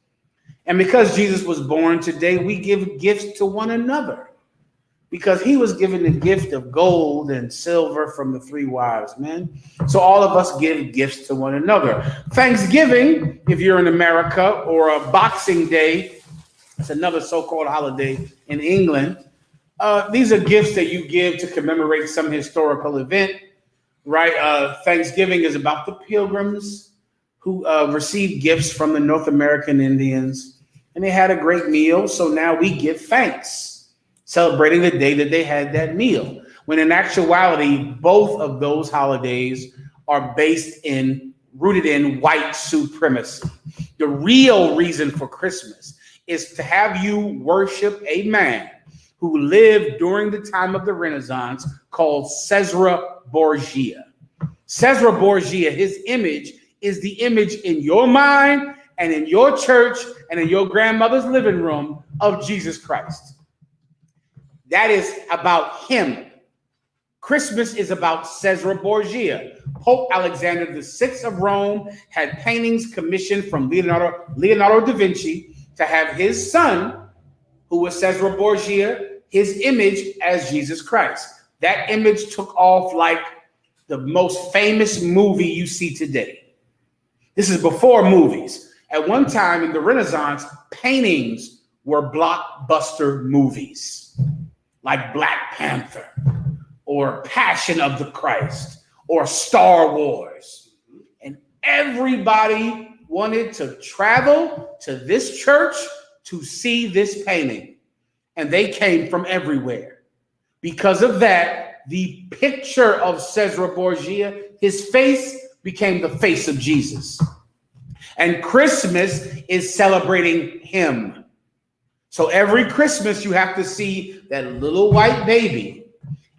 And because Jesus was born today, we give gifts to one another. Because he was given the gift of gold and silver from the 3 wise men. So all of us give gifts to one another. Thanksgiving, if you're in America, or a Boxing Day, it's another so-called holiday in England. These are gifts that you give to commemorate some historical event, right? Thanksgiving is about the pilgrims who received gifts from the North American Indians, and they had a great meal. So now we give thanks, celebrating the day that they had that meal. When in actuality, both of those holidays are rooted in white supremacy. The real reason for Christmas is to have you worship a man who lived during the time of the Renaissance called Caesar Borgia. Caesar Borgia, his image is the image in your mind and in your church and in your grandmother's living room of Jesus Christ. That is about him. Christmas is about Caesar Borgia. Pope Alexander VI of Rome had paintings commissioned from Leonardo da Vinci to have his son, who was Caesar Borgia, his image as Jesus Christ. That image took off like the most famous movie you see today. This is before movies. At one time in the Renaissance, paintings were blockbuster movies like Black Panther or Passion of the Christ or Star Wars. And everybody wanted to travel to this church to see this painting. And they came from everywhere. Because of that, the picture of Cesare Borgia, his face became the face of Jesus. And Christmas is celebrating him. So every Christmas, you have to see that little white baby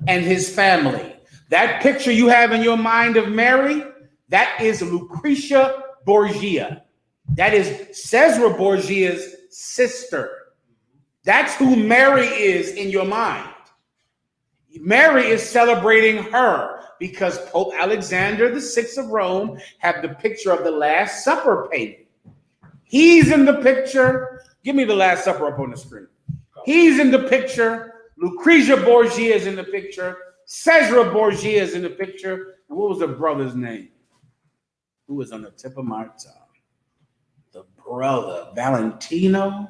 and his family. That picture you have in your mind of Mary, that is Lucretia Borgia. That is Cesare Borgia's sister. That's who Mary is in your mind. Mary is celebrating her because Pope Alexander VI of Rome had the picture of the Last Supper painting. He's in the picture. Give me the Last Supper up on the screen. He's in the picture. Lucretia Borgia is in the picture. Cesare Borgia is in the picture. And what was the brother's name? Who was on the tip of my tongue? The brother, Valentino?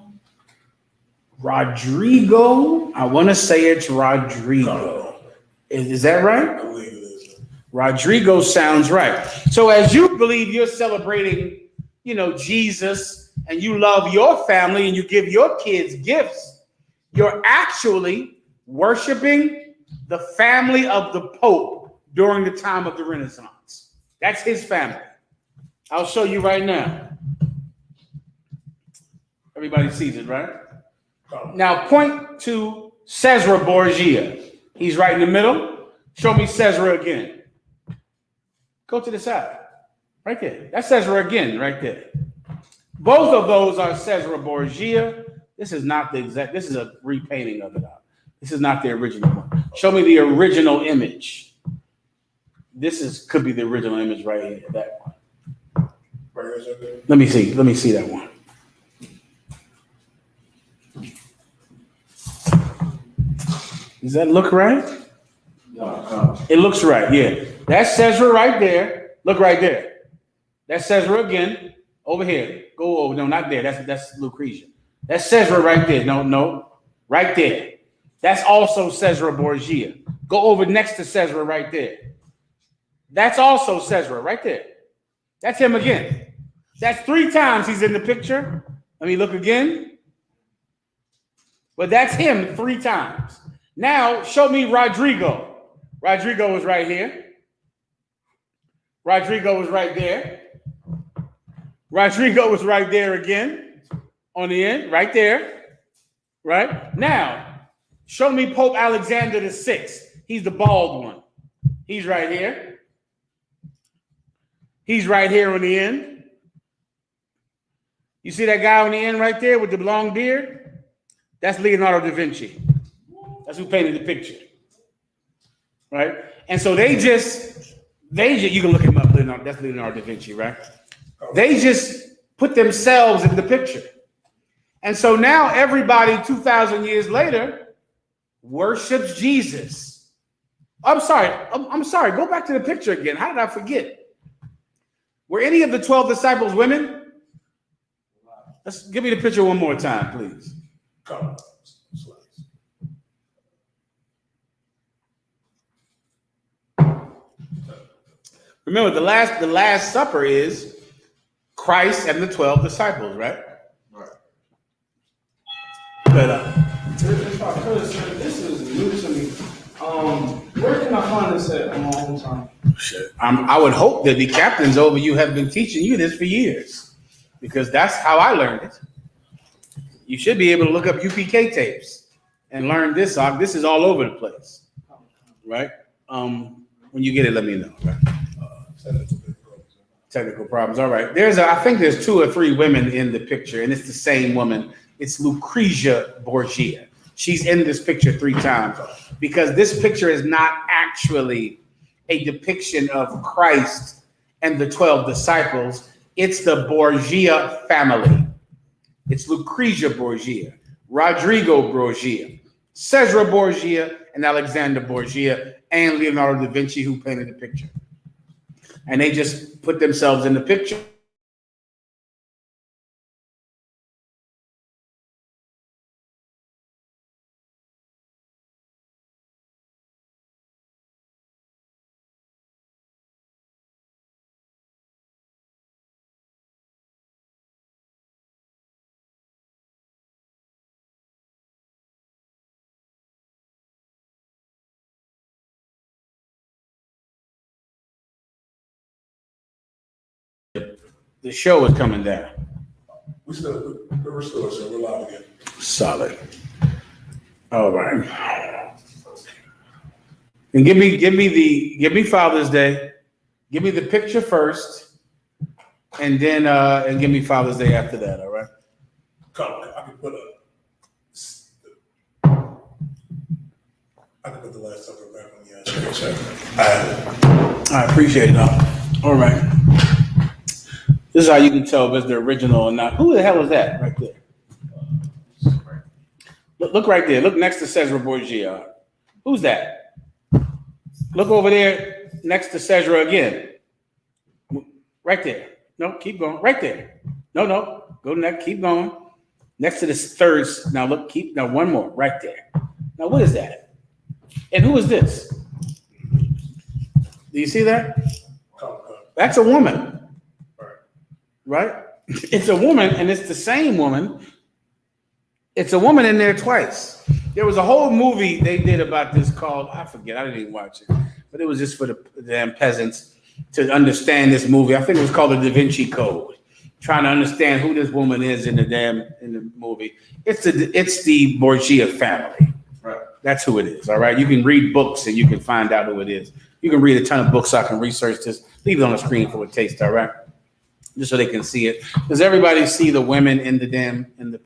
Rodrigo? I want to say it's Rodrigo. Is that right? I believe it is. Rodrigo sounds right. So as you believe you're celebrating, Jesus, and you love your family and you give your kids gifts, you're actually worshiping the family of the Pope during the time of the Renaissance. That's his family. I'll show you right now. Everybody sees it, right? Now point to Cesare Borgia. He's right in the middle. Show me Cesare again. Go to the side. Right there. That's Cesare again, right there. Both of those are Cesare Borgia. This is not the exact, this is a repainting of it out. This is not the original one. Show me the original image. Could be the original image right here, that one. Let me see that one. Does that look right? No. It looks right, yeah. That's Cesare right there. Look right there. That's Cesare again. Over here. Go over. No, not there. That's Lucretia. That's Cesare right there. No. Right there. That's also Cesare Borgia. Go over next to Cesare right there. That's also Cesare right there. That's him again. That's 3 times he's in the picture. Let me look again. But that's him 3 times. Now, show me Rodrigo. Rodrigo is right here. Rodrigo is right there. Rodrigo is right there again. On the end, right there. Right? Now, show me Pope Alexander VI. He's the bald one. He's right here. He's right here on the end. You see that guy on the end right there with the long beard? That's Leonardo da Vinci. That's who painted the picture. Right? And so they just, you can look him up, that's Leonardo da Vinci, right? They just put themselves in the picture. And so now everybody 2,000 years later worships Jesus. I'm sorry. Go back to the picture again. How did I forget? Were any of the 12 disciples women? Let's give me the picture one more time, please. Come. Remember, the last supper is Christ and the 12 disciples, right? Right. But If I could, sir, this is new to me. Where can I find this at on my own time? I would hope that the captains over you have been teaching you this for years, because that's how I learned it. You should be able to look up UPK tapes and learn this. This is all over the place, right? When you get it, let me know. Right? Technical problems. All right. I think there's 2 or 3 women in the picture, and it's the same woman. It's Lucretia Borgia. She's in this picture 3 times because this picture is not actually a depiction of Christ and the 12 disciples. It's the Borgia family. It's Lucretia Borgia, Rodrigo Borgia, Cesare Borgia, and Alexander Borgia and Leonardo da Vinci, who painted the picture. And they just put themselves in the picture. The show is coming down. We're restored, so we're live again. Solid. All right. And give me Father's Day. Give me the picture first, and then and give me Father's Day after that. All right. Come, I can put the Last Supper back on the I appreciate it. All right. This is how you can tell if it's the original or not. Who the hell is that right there? Look right there. Look next to Cesare Borgia. Who's that? Look over there next to Cesare again. Right there. No, keep going. Right there. No. Go next. Keep going. Next to this third. Now look. Now one more. Right there. Now what is that? And who is this? Do you see that? That's a woman. Right? It's a woman, and it's the same woman. It's a woman in there twice. There was a whole movie they did about this called, I forget, I didn't even watch it, but it was just for the damn peasants to understand this movie. I think it was called the Da Vinci Code, trying to understand who this woman is in the movie. It's the Borgia family. Right. That's who it is. All right. You can read books and you can find out who it is. You can read a ton of books. So I can research this. Leave it on the screen for a taste. All right. Just so they can see it. Does everybody see the women in the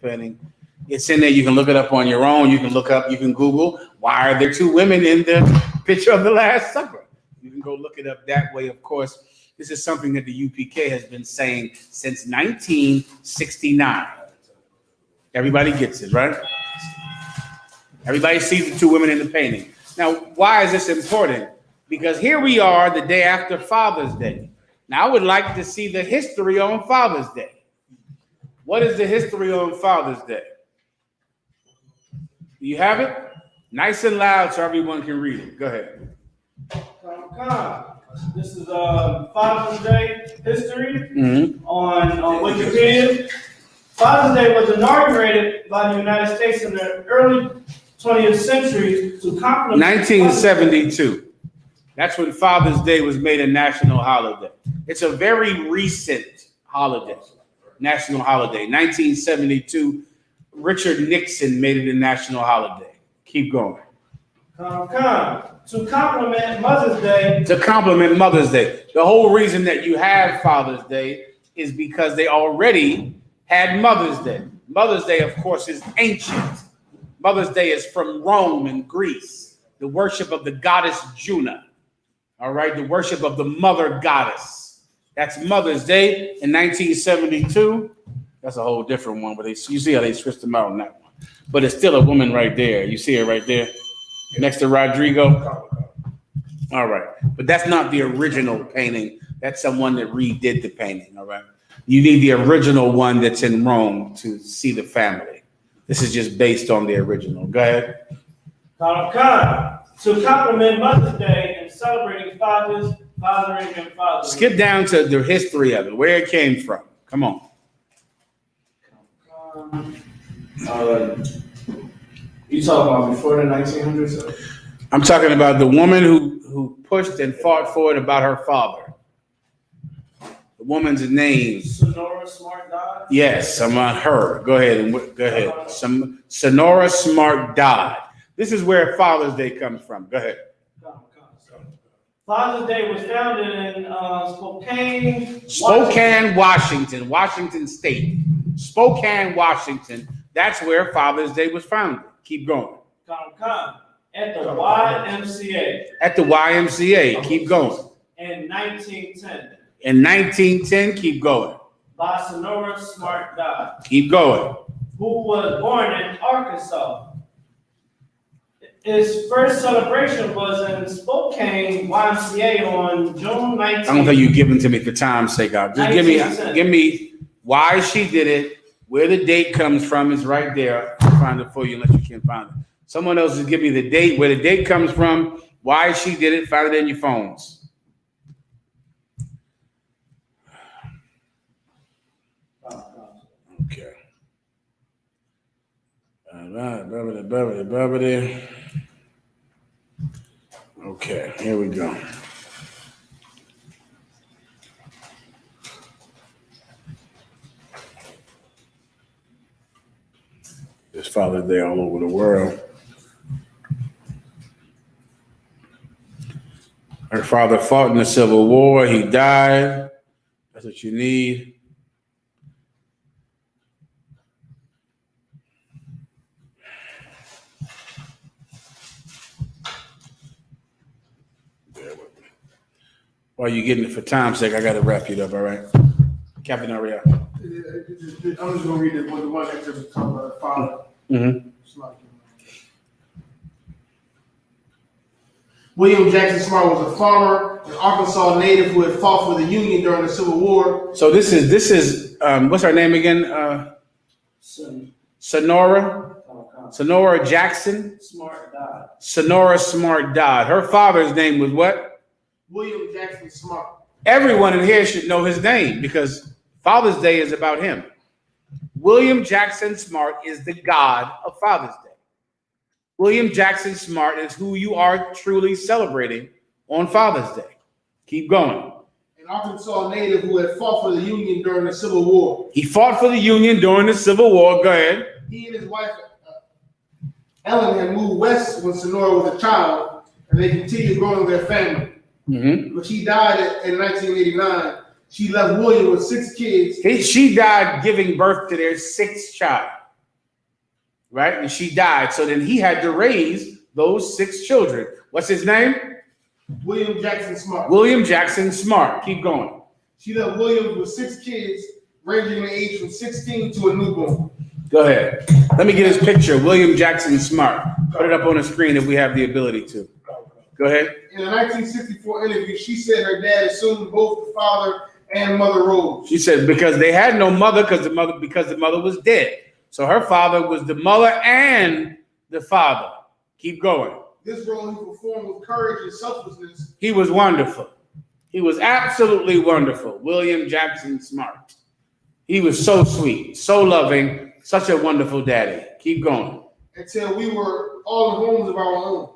painting? It's in there. You can look it up on your own. You can look up, you can Google, why are there two women in the picture of the Last Supper? You can go look it up that way. Of course, this is something that the UPK has been saying since 1969. Everybody gets it, right? Everybody sees the two women in the painting. Now, why is this important? Because here we are the day after Father's Day. Now, I would like to see the history on Father's Day. What is the history on Father's Day? Do you have it? Nice and loud so everyone can read it. Go ahead. This is Father's Day history on Wikipedia. Father's Day was inaugurated by the United States in the early 20th century to complement 1972. That's when Father's Day was made a national holiday. It's a very recent holiday, national holiday. 1972, Richard Nixon made it a national holiday. Keep going. To complement Mother's Day. To complement Mother's Day. The whole reason that you have Father's Day is because they already had Mother's Day. Mother's Day, of course, is ancient. Mother's Day is from Rome and Greece, the worship of the goddess Juno. All right, the worship of the mother goddess. That's Mother's Day in 1972. That's a whole different one, but you see how they switched them out on that one. But it's still a woman right there. You see her right there next to Rodrigo. All right, but that's not the original painting. That's someone that redid the painting. All right, you need the original one that's in Rome to see the family. This is just based on the original. Go ahead. To complement Mother's Day and celebrating fathers, fathering, and fathers. Skip down to the history of it, where it came from. Come on. You talking about before the 1900s? I'm talking about the woman who pushed and fought for it about her father. The woman's name. Sonora Smart Dodd? Yes, I'm on her. Go ahead. Sonora Smart Dodd. This is where Father's Day comes from. Go ahead. Father's Day was founded in Spokane, Washington, Washington State. Spokane, Washington. That's where Father's Day was founded. Keep going. At the YMCA. At the YMCA. Keep going. In 1910. In 1910, keep going. By Sonora Smart Dodd. Keep going. Who was born in Arkansas. his first celebration was in Spokane YMCA on June 19th. I don't think you give them to me for time's sake. Just give me why she did it, where the date comes from is right there. I'll find it for you unless you can't find it. Someone else just give me the date, where the date comes from, why she did it. Find it in your phones. Okay. All right, okay, here we go. There's Father's Day all over the world. Her father fought in the Civil War. He died. That's what you need. While you're getting it for time's sake, I got to wrap it up, all right? Captain Ariel. I'm just going to read the one that just talking about the father. Mm-hmm. William Jackson Smart was a farmer, an Arkansas native who had fought for the Union during the Civil War. So this is what's her name again? Sonora Jackson. Smart died. Sonora Smart died. Her father's name was what? William Jackson Smart. Everyone in here should know his name because Father's Day is about him. William Jackson Smart is the God of Father's Day. William Jackson Smart is who you are truly celebrating on Father's Day. Keep going. An Arkansas native who had fought for the Union during the Civil War. He fought for the Union during the Civil War. Go ahead. He and his wife, Ellen, had moved west when Sonora was a child, and they continued growing their family. Mm-hmm. But she died in 1989. She left William with 6 kids. She died giving birth to their 6th child, right? And she died. So then he had to raise those 6 children. What's his name? William Jackson Smart. William Jackson Smart. Keep going. She left William with 6 kids, ranging in age from 16 to a newborn. Go ahead. Let me get his picture. William Jackson Smart. Put it up on the screen if we have the ability to. Go ahead. In a 1964 interview, she said her dad assumed both the father and mother roles. She said because they had no mother because the mother was dead. So her father was the mother and the father. Keep going. This role he performed with courage and selflessness. He was wonderful. He was absolutely wonderful. William Jackson Smart. He was so sweet, so loving, such a wonderful daddy. Keep going. Until we were all in homes of our own.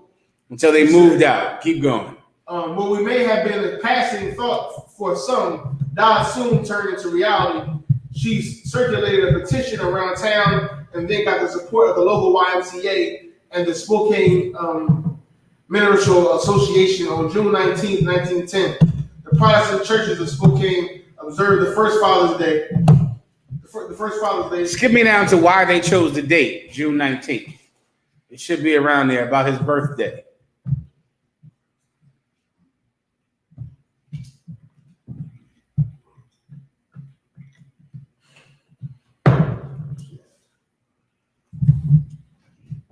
Until they moved out. Keep going. What we may have been a passing thought for some, died soon turned into reality. She circulated a petition around town and then got the support of the local YMCA and the Spokane Mineral Association on June 19, 1910. The Protestant churches of Spokane observed the first Father's Day. The first Father's Day. Skip me down to why they chose the date, June 19th. It should be around there about his birthday.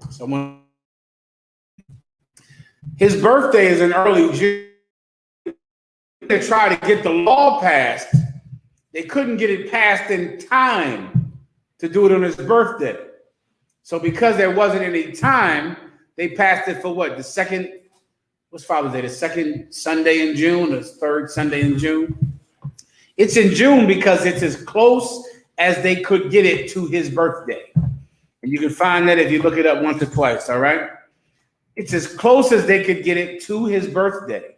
Someone. His birthday is in early June. They tried to get the law passed. They couldn't get it passed in time to do it on his birthday. So because there wasn't any time, they passed it for what? The second, what's Father's Day? The second Sunday in June, the third Sunday in June? It's in June because it's as close as they could get it to his birthday. And you can find that if you look it up once or twice, all right? It's as close as they could get it to his birthday.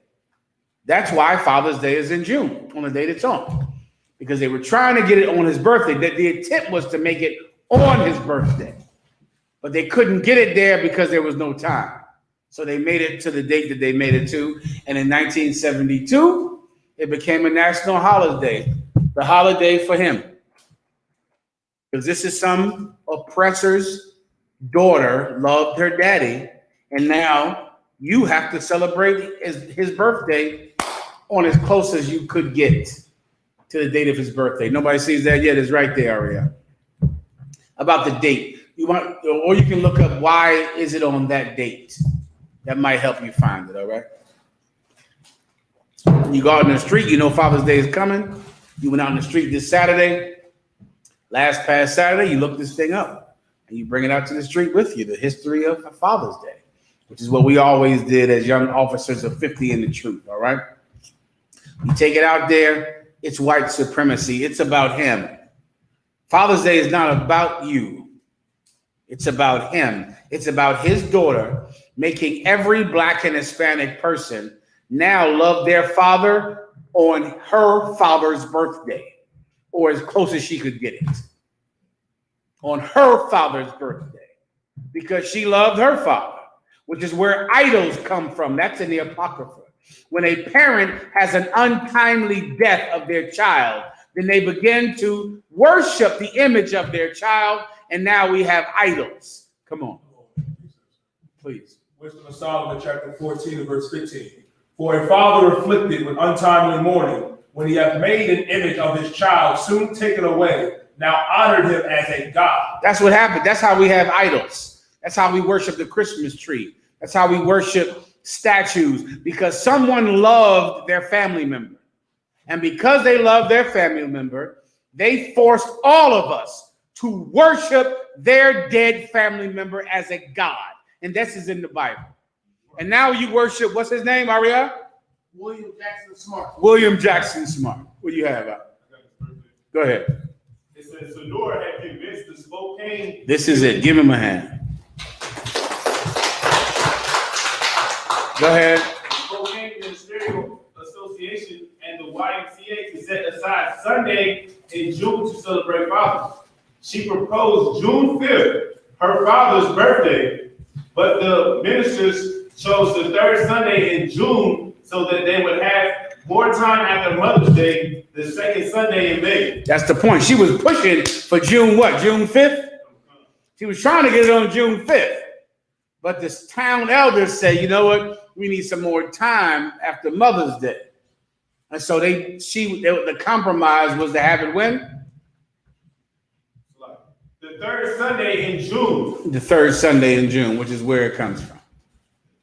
That's why Father's Day is in June, on the date it's on. Because they were trying to get it on his birthday. The intent was to make it on his birthday. But they couldn't get it there because there was no time. So they made it to the date that they made it to. And in 1972, it became a national holiday. The holiday for him. Because this is some oppressor's daughter loved her daddy. And now you have to celebrate his birthday on as close as you could get to the date of his birthday. Nobody sees that yet. It's right there, Aria. About the date. or you can look up why is it on that date. That might help you find it, all right? You go out in the street, you know Father's Day is coming. You went out in the street this Saturday, past Saturday, you look this thing up and you bring it out to the street with you, the history of Father's Day, which is what we always did as young officers of 50 in the truth, all right? You take it out there, it's white supremacy. It's about him. Father's Day is not about you. It's about him. It's about his daughter making every Black and Hispanic person now love their father on her father's birthday, or as close as she could get it. On her father's birthday, because she loved her father, which is where idols come from. That's in the Apocrypha. When a parent has an untimely death of their child, then they begin to worship the image of their child, and now we have idols. Come on. Please. Wisdom of Solomon, chapter 14, and verse 15. For a father afflicted with untimely mourning, when he hath made an image of his child, soon taken away, now honored him as a god. That's what happened. That's how we have idols. That's how we worship the Christmas tree. That's how we worship statues, because someone loved their family member. And because they loved their family member, they forced all of us to worship their dead family member as a god. And this is in the Bible. And now you worship, what's his name, Aria? William Jackson Smart. William Jackson Smart. What do you have? Go ahead. It says, Sonora had convinced the Spokane. This is it. Give him a hand. Go ahead. The Spokane Ministerial Association and the YMCA to set aside Sunday in June to celebrate fathers. She proposed June 5th, her father's birthday, but the ministers chose the third Sunday in June so that they would have more time after Mother's Day, the second Sunday in May. That's the point. She was pushing for June what? June 5th? She was trying to get it on June 5th. But the town elders say, you know what? We need some more time after Mother's Day. And so the compromise was to have it when? The third Sunday in June. The third Sunday in June, which is where it comes from.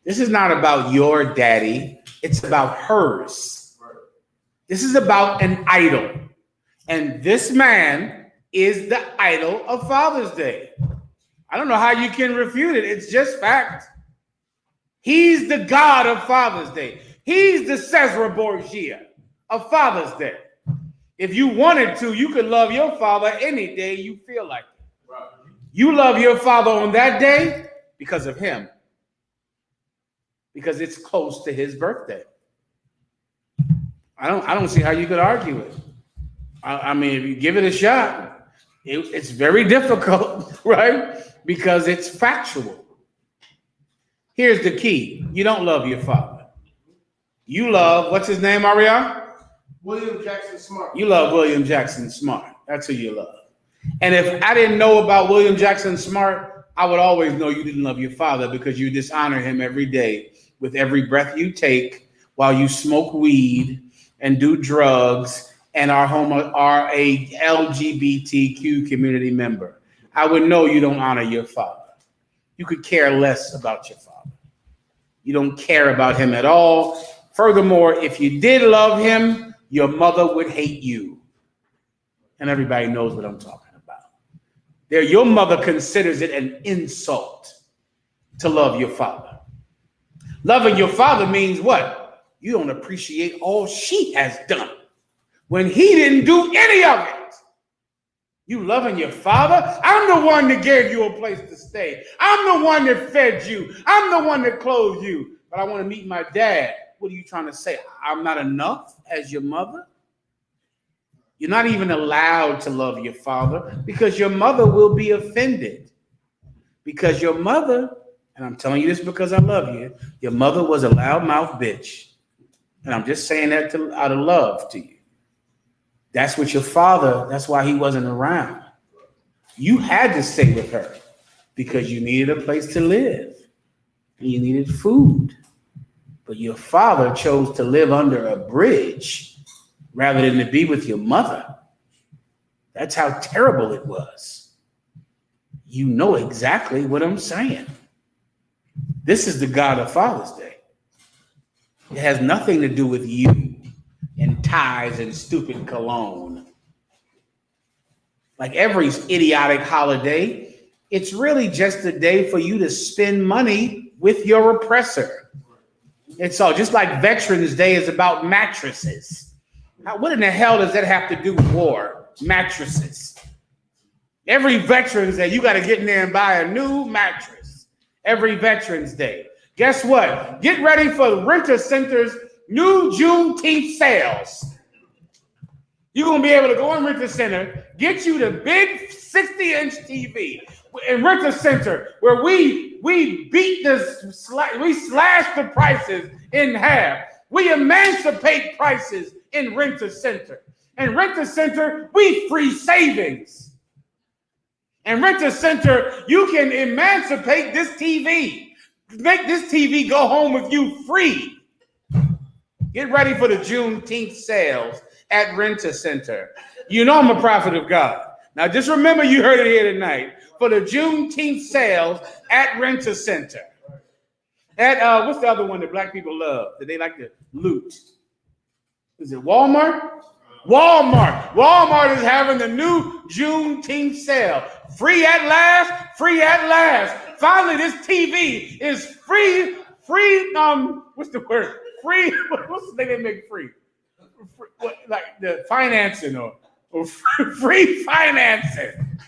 This is not about your daddy. It's about hers. This is about an idol. And this man is the idol of Father's Day. I don't know how you can refute it. It's just fact. He's the God of Father's Day. He's the Caesar Borgia of Father's Day. If you wanted to, you could love your father any day you feel like it. Right. You love your father on that day because of him. Because it's close to his birthday. I don't see how you could argue it. I mean, if you give it a shot, it's very difficult, right? Because it's factual. Here's the key. You don't love your father. You love, what's his name, Aria? William Jackson Smart. You love William Jackson Smart. That's who you love. And if I didn't know about William Jackson Smart, I would always know you didn't love your father, because you dishonor him every day with every breath you take while you smoke weed and do drugs and are a LGBTQ community member. I would know you don't honor your father. You could care less about your father. You don't care about him at all. Furthermore, if you did love him, your mother would hate you. And everybody knows what I'm talking about. Your mother considers it an insult to love your father. Loving your father means what? You don't appreciate all she has done when he didn't do any of it. You loving your father? I'm the one that gave you a place to stay. I'm the one that fed you. I'm the one that clothed you. But I want to meet my dad. What are you trying to say? I'm not enough as your mother? You're not even allowed to love your father, because your mother will be offended. Because your mother, and I'm telling you this because I love you, your mother was a loudmouth bitch. And I'm just saying that out of love to you. That's what your father, that's why he wasn't around. You had to stay with her because you needed a place to live and you needed food. But your father chose to live under a bridge rather than to be with your mother. That's how terrible it was. you know exactly what I'm saying. This is the God of Father's Day. It has nothing to do with you and ties and stupid cologne. Like every idiotic holiday, it's really just a day for you to spend money with your oppressor. And so just like Veterans Day is about mattresses. What in the hell does that have to do with war? Mattresses. Every Veterans Day, you got to get in there and buy a new mattress. Every Veterans Day. Guess what? Get ready for Renter Center's new Juneteenth sales. You're going to be able to go in Renter Center, get you the big 60-inch TV in Renter Center, where we slash the prices in half. We emancipate prices in Renter Center. In Renter Center, we free savings. In Renter Center, you can emancipate this TV. Make this TV go home with you free. Get ready for the Juneteenth sales at Renter Center. You know I'm a prophet of God. Now just remember you heard it here tonight. For the Juneteenth sales at Renter Center. At what's the other one that black people love that they like to loot? Is it Walmart? Walmart. Walmart is having the new Juneteenth sale. Free at last, free at last. Finally, this TV is free, what's the word? Free, what's the thing they make free? Like the financing or free financing.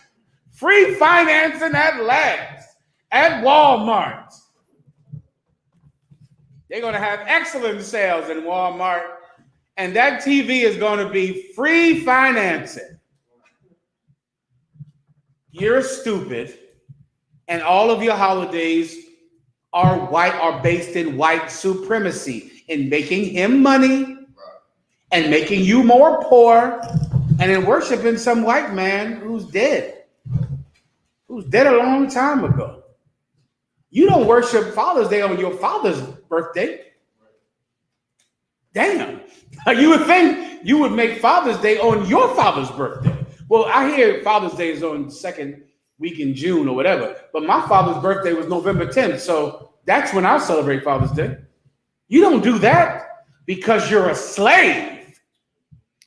Free financing at last at Walmart. They're going to have excellent sales in Walmart, and that TV is going to be free financing. You're stupid, and all of your holidays are based in white supremacy, in making him money and making you more poor, and in worshiping some white man who's dead a long time ago. You don't worship Father's Day on your father's birthday. Damn. You would think you would make Father's Day on your father's birthday. Well, I hear Father's Day is on the second week in June or whatever, but my father's birthday was November 10th, so that's when I celebrate Father's Day. You don't do that because you're a slave.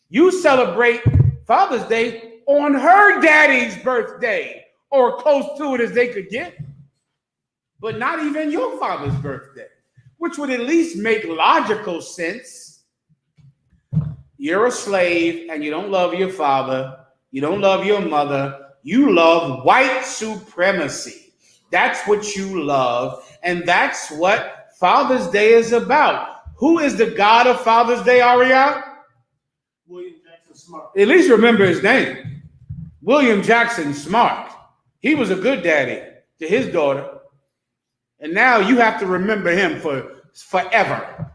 You celebrate Father's Day on her daddy's birthday, or close to it as they could get, but not even your father's birthday, which would at least make logical sense. You're a slave and you don't love your father. You don't love your mother. You love white supremacy. That's what you love. And that's what Father's Day is about. Who is the God of Father's Day, Ariel? William Jackson Smart. At least remember his name. William Jackson Smart. He was a good daddy to his daughter. And now you have to remember him for forever.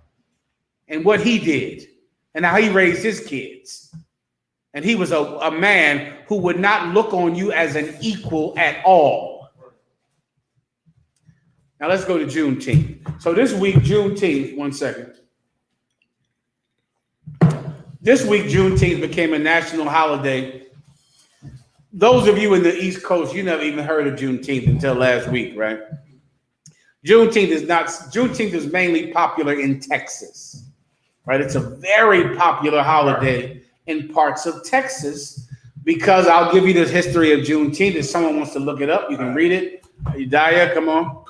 And what he did. And how he raised his kids. And he was a man who would not look on you as an equal at all. Now let's go to Juneteenth. So this week, Juneteenth, one second. This week, Juneteenth became a national holiday. Those of you in the East Coast, you never even heard of Juneteenth until last week, right? Juneteenth is mainly popular in Texas, right? It's a very popular holiday in parts of Texas because I'll give you the history of Juneteenth. If someone wants to look it up, you can read it. Udaya, come on.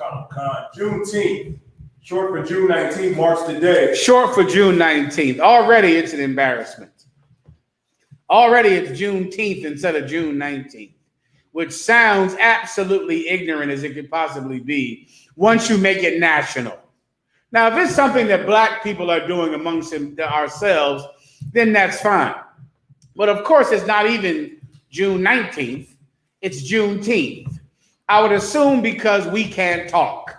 Juneteenth, short for June 19th, marks the day. Short for June 19th. Already it's an embarrassment. Already it's Juneteenth instead of June 19th, which sounds absolutely ignorant as it could possibly be once you make it national. Now, if it's something that black people are doing amongst ourselves, then that's fine. But of course, it's not even June 19th. It's Juneteenth. I would assume because we can't talk.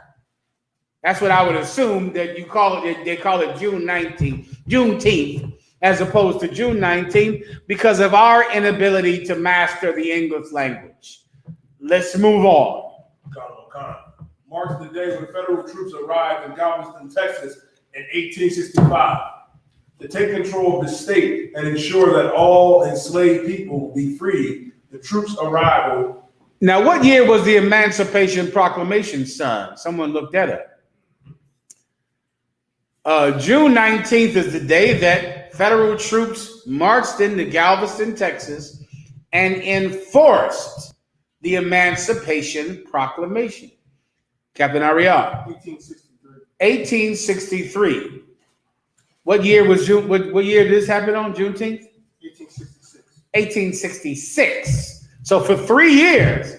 That's what I would assume that you call it. They call it June 19th, Juneteenth, as opposed to June 19th because of our inability to master the English language. Let's move on. Marks the day when federal troops arrived in Galveston, Texas in 1865 to take control of the state and ensure that all enslaved people be freed. The troops' arrival Now, what year was the Emancipation Proclamation signed? Someone looked that up. June 19th is the day that federal troops marched into Galveston, Texas, and enforced the Emancipation Proclamation. Captain Ariel. 1863. 1863. What year was June? What year did this happen on? Juneteenth? 1866. 1866. So for 3 years,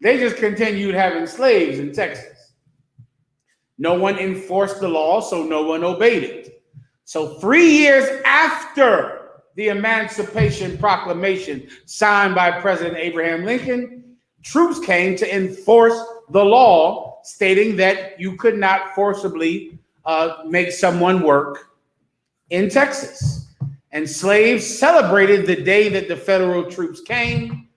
they just continued having slaves in Texas. No one enforced the law, so no one obeyed it. So 3 years after the Emancipation Proclamation signed by President Abraham Lincoln, troops came to enforce the law, stating that you could not forcibly make someone work in Texas. And slaves celebrated the day that the federal troops came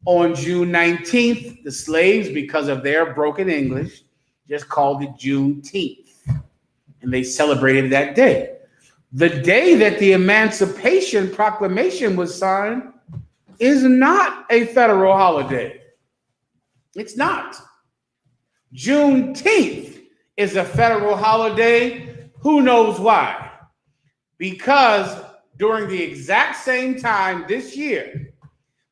on June 19th. The slaves, because of their broken English, just called it Juneteenth. And they celebrated that day. The day that the Emancipation Proclamation was signed is not a federal holiday. It's not. Juneteenth is a federal holiday. Who knows why? Because during the exact same time this year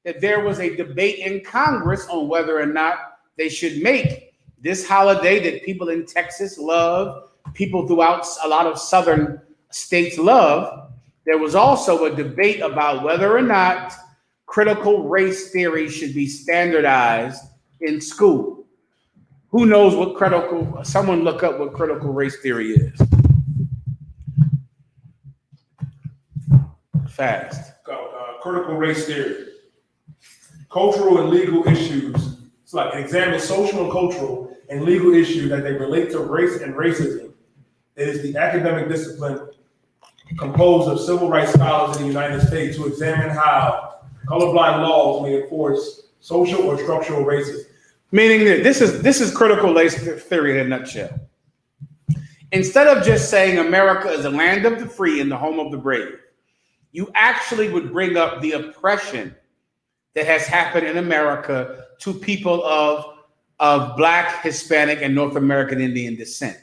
that there was a debate in Congress on whether or not they should make this holiday that people in Texas love, people throughout a lot of southern states love, there was also a debate about whether or not critical race theory should be standardized in school. Who knows what critical, someone look up what critical race theory is. Fast. Critical race theory. Cultural and legal issues. It's like examine social and cultural and legal issues that they relate to race and racism. It is the academic discipline composed of civil rights scholars in the United States who examine how colorblind laws may enforce social or structural racism. Meaning that this is critical race theory in a nutshell. Instead of just saying America is a land of the free and the home of the brave, you actually would bring up the oppression that has happened in America to people of Black, Hispanic, and North American Indian descent.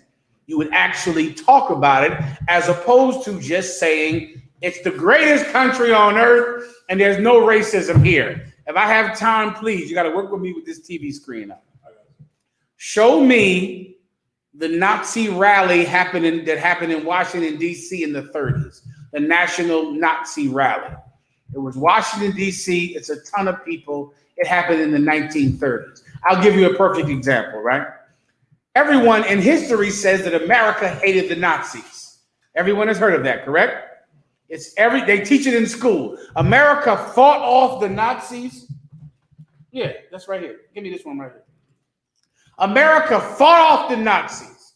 You would actually talk about it as opposed to just saying it's the greatest country on earth and there's no racism here. If I have time, please, you got to work with me with this TV screen up. Show me the Nazi rally that happened in Washington, D.C. in the 30s, the National Nazi Rally. It was Washington, D.C. It's a ton of people. It happened in the 1930s. I'll give you a perfect example, right? Everyone in history says that America hated the Nazis. Everyone has heard of that, correct? They teach it in school. America fought off the Nazis. Yeah, that's right here. Give me this one right here. America fought off the Nazis,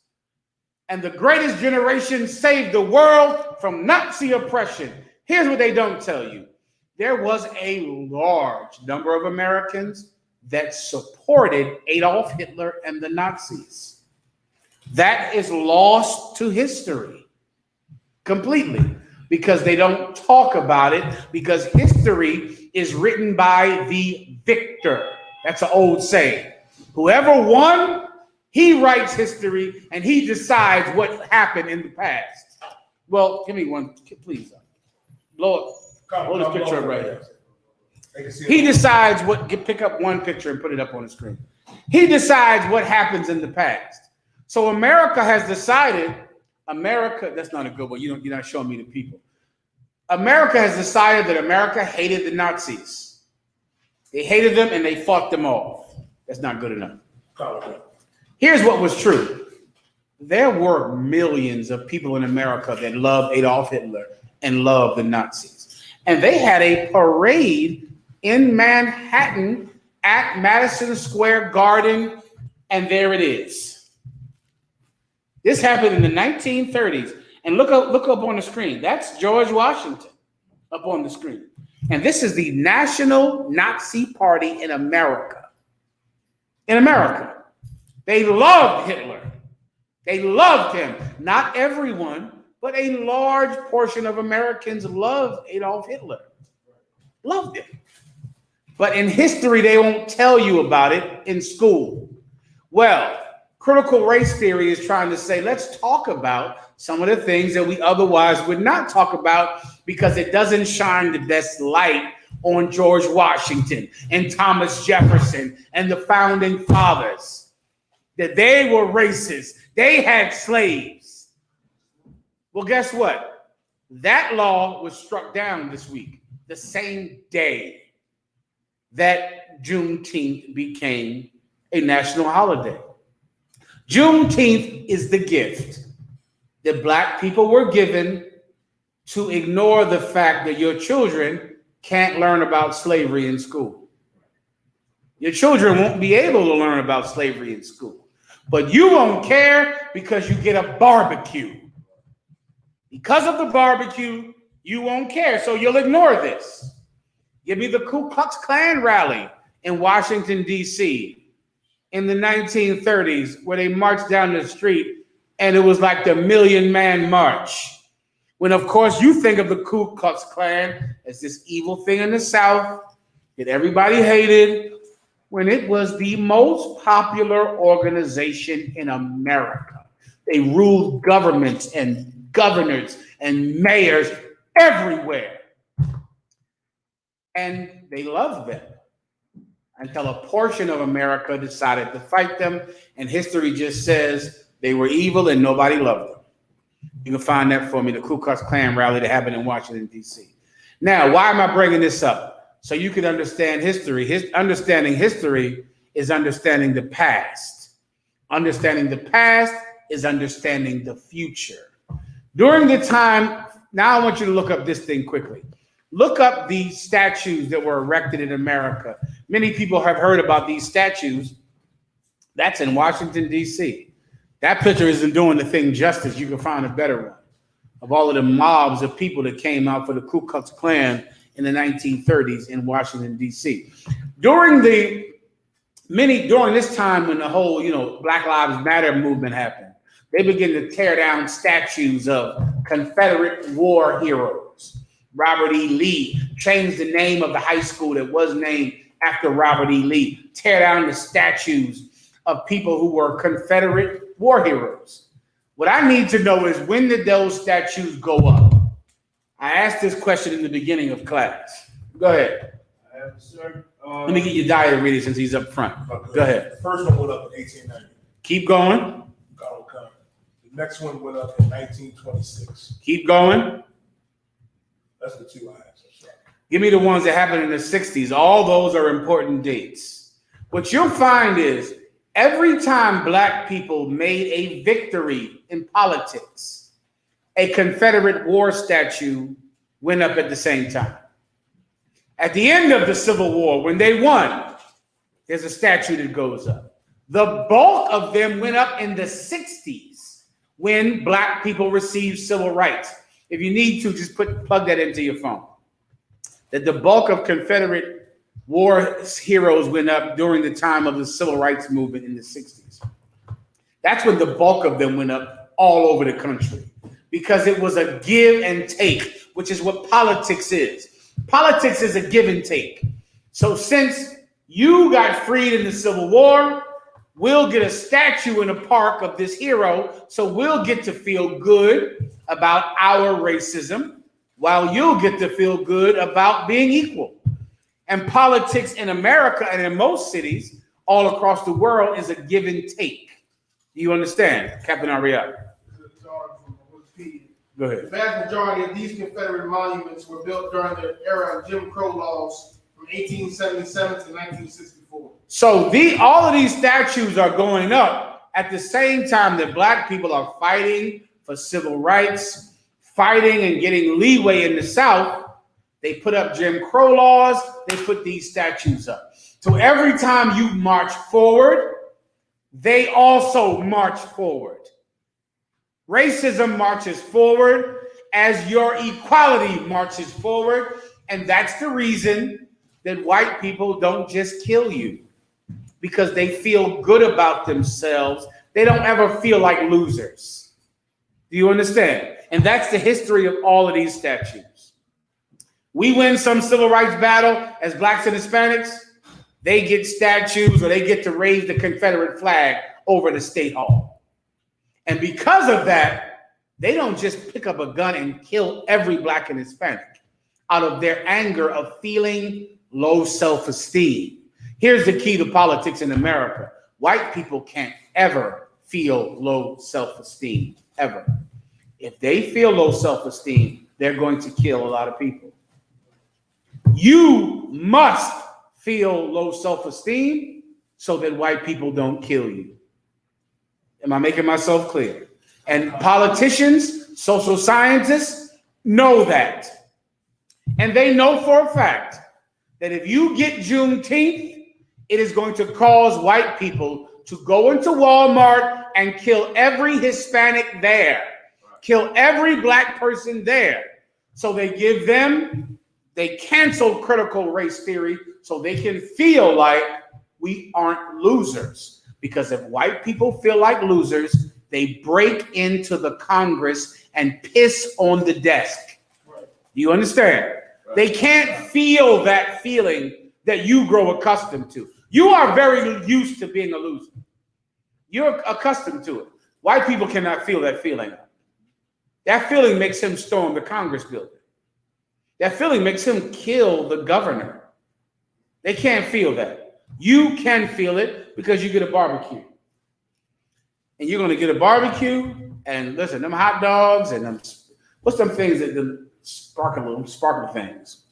and the greatest generation saved the world from Nazi oppression. Here's what they don't tell you. There was a large number of Americans that supported Adolf Hitler and the Nazis. That is lost to history completely because they don't talk about it, because history is written by the victor. That's an old saying. Whoever won, he writes history and he decides what happened in the past. Well, give me one, please. Lord, hold this picture up right here. He decides pick up one picture and put it up on the screen. He decides what happens in the past. So America has decided, that's not a good one. You're not showing me the people. America has decided that America hated the Nazis. They hated them and they fought them off. That's not good enough. Here's what was true. There were millions of people in America that loved Adolf Hitler and loved the Nazis. And they had a parade in Manhattan at Madison Square Garden, and there it is. This happened in the 1930s. And look up on the screen. That's George Washington up on the screen. And this is the National Nazi Party in America. In America. They loved Hitler. They loved him. Not everyone, but a large portion of Americans loved Adolf Hitler. Loved him. But in history, they won't tell you about it in school. Well, critical race theory is trying to say, let's talk about some of the things that we otherwise would not talk about because it doesn't shine the best light on George Washington and Thomas Jefferson and the founding fathers, that they were racist. They had slaves. Well, guess what? That law was struck down this week, the same day that Juneteenth became a national holiday. Juneteenth is the gift that Black people were given to ignore the fact that your children can't learn about slavery in school. Your children won't be able to learn about slavery in school, but you won't care because you get a barbecue. Because of the barbecue, you won't care, so you'll ignore this. Give me the Ku Klux Klan rally in Washington, D.C. in the 1930s, where they marched down the street and it was like the Million Man March. When, of course, you think of the Ku Klux Klan as this evil thing in the South that everybody hated, when it was the most popular organization in America. They ruled governments and governors and mayors everywhere. And they loved them until a portion of America decided to fight them. And history just says they were evil and nobody loved them. You can find that for me, the Ku Klux Klan rally that happened in Washington, D.C. Now, why am I bringing this up? So you can understand history. Understanding history is understanding the past. Understanding the past is understanding the future. During the time, now I want you to look up this thing quickly. Look up the statues that were erected in America. Many people have heard about these statues. That's in Washington, D.C. That picture isn't doing the thing justice. You can find a better one of all of the mobs of people that came out for the Ku Klux Klan in the 1930s in Washington, D.C. During this time when the whole, Black Lives Matter movement happened, they began to tear down statues of Confederate war heroes. Robert E. Lee changed the name of the high school that was named after Robert E. Lee. Tear down the statues of people who were Confederate war heroes. What I need to know is, when did those statues go up? I asked this question in the beginning of class. Go ahead. Sir, Let me get your diary ready since he's up front. Go ahead. The first one went up in 1890. Keep going. God will come. The next one went up in 1926. Keep going. That's the two I asked. Sorry. Give me the ones that happened in the 60s. All those are important dates. What you'll find is, every time Black people made a victory in politics, a Confederate war statue went up at the same time. At the end of the Civil War, when they won, there's a statue that goes up. The bulk of them went up in the 60s when Black people received civil rights. If you need to, just plug that into your phone. That the bulk of Confederate war heroes went up during the time of the civil rights movement in the 60s. That's when the bulk of them went up all over the country, because it was a give and take, which is what politics is. Politics is a give and take. So since you got freed in the Civil War, we'll get a statue in a park of this hero, so we'll get to feel good about our racism, while you'll get to feel good about being equal. And politics in America and in most cities all across the world is a give and take. Do you understand, Captain Ariel? Go ahead. The vast majority of these Confederate monuments were built during the era of Jim Crow laws from 1877 to 1964. So all of these statues are going up at the same time that Black people are fighting for civil rights, fighting and getting leeway in the South. They put up Jim Crow laws, they put these statues up. So every time you march forward, they also march forward. Racism marches forward as your equality marches forward. And that's the reason that white people don't just kill you, because they feel good about themselves. They don't ever feel like losers. Do you understand? And that's the history of all of these statues. We win some civil rights battle as blacks and Hispanics, they get statues or they get to raise the Confederate flag over the state hall. And because of that, they don't just pick up a gun and kill every black and Hispanic out of their anger of feeling low self-esteem. Here's the key to politics in America. White people can't ever feel low self-esteem, ever. If they feel low self-esteem, they're going to kill a lot of people. You must feel low self-esteem so that white people don't kill you. Am I making myself clear? And politicians, social scientists know that. And they know for a fact that if you get Juneteenth, it is going to cause white people to go into Walmart and kill every Hispanic there, kill every black person there. So they cancel critical race theory so they can feel like we aren't losers. Because if white people feel like losers, they break into the Congress and piss on the desk. Do you understand? They can't feel that feeling that you grow accustomed to. You are very used to being a loser. You're accustomed to it. White people cannot feel that feeling. That feeling makes him storm the Congress building. That feeling makes him kill the governor. They can't feel that. You can feel it because you get a barbecue. And you're going to get a barbecue, and listen, them hot dogs and them, what's them things that the sparkle things?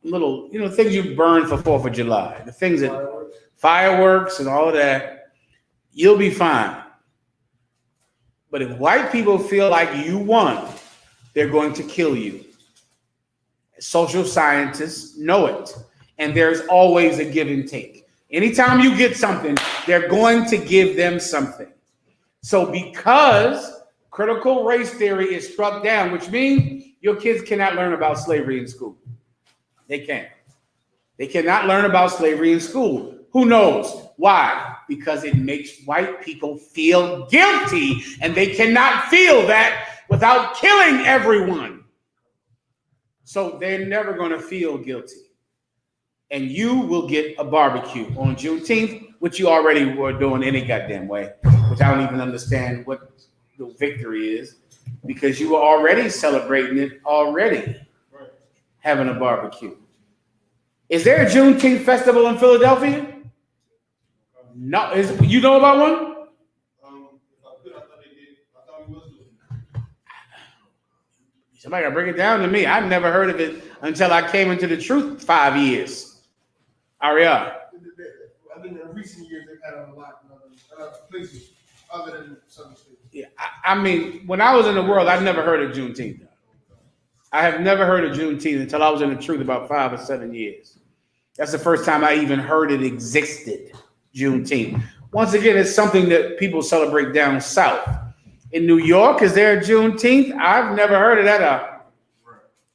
Little, things you burn for 4th of July. The things that, fireworks and all of that, you'll be fine. But if white people feel like you won, they're going to kill you. Social scientists know it. And there's always a give and take. Anytime you get something, they're going to give them something. So because critical race theory is struck down, which means your kids cannot learn about slavery in school. They can't. They cannot learn about slavery in school. Who knows? Why? Because it makes white people feel guilty, and they cannot feel that without killing everyone. So they're never going to feel guilty. And you will get a barbecue on Juneteenth, which you already were doing any goddamn way, which I don't even understand what the victory is, because you were already celebrating it already, having a barbecue. Is there a Juneteenth festival in Philadelphia? No. You know about one? Somebody gotta break it down to me. I've never heard of it until I came into the truth 5 years. Aria. I think in recent years they've had a lot in other places other than Southern states. Yeah, I mean, when I was in the world, I've never heard of Juneteenth. I have never heard of Juneteenth until I was in the truth about 5 or 7 years. That's the first time I even heard it existed, Juneteenth. Once again, it's something that people celebrate down south. In New York, is there a Juneteenth? I've never heard of that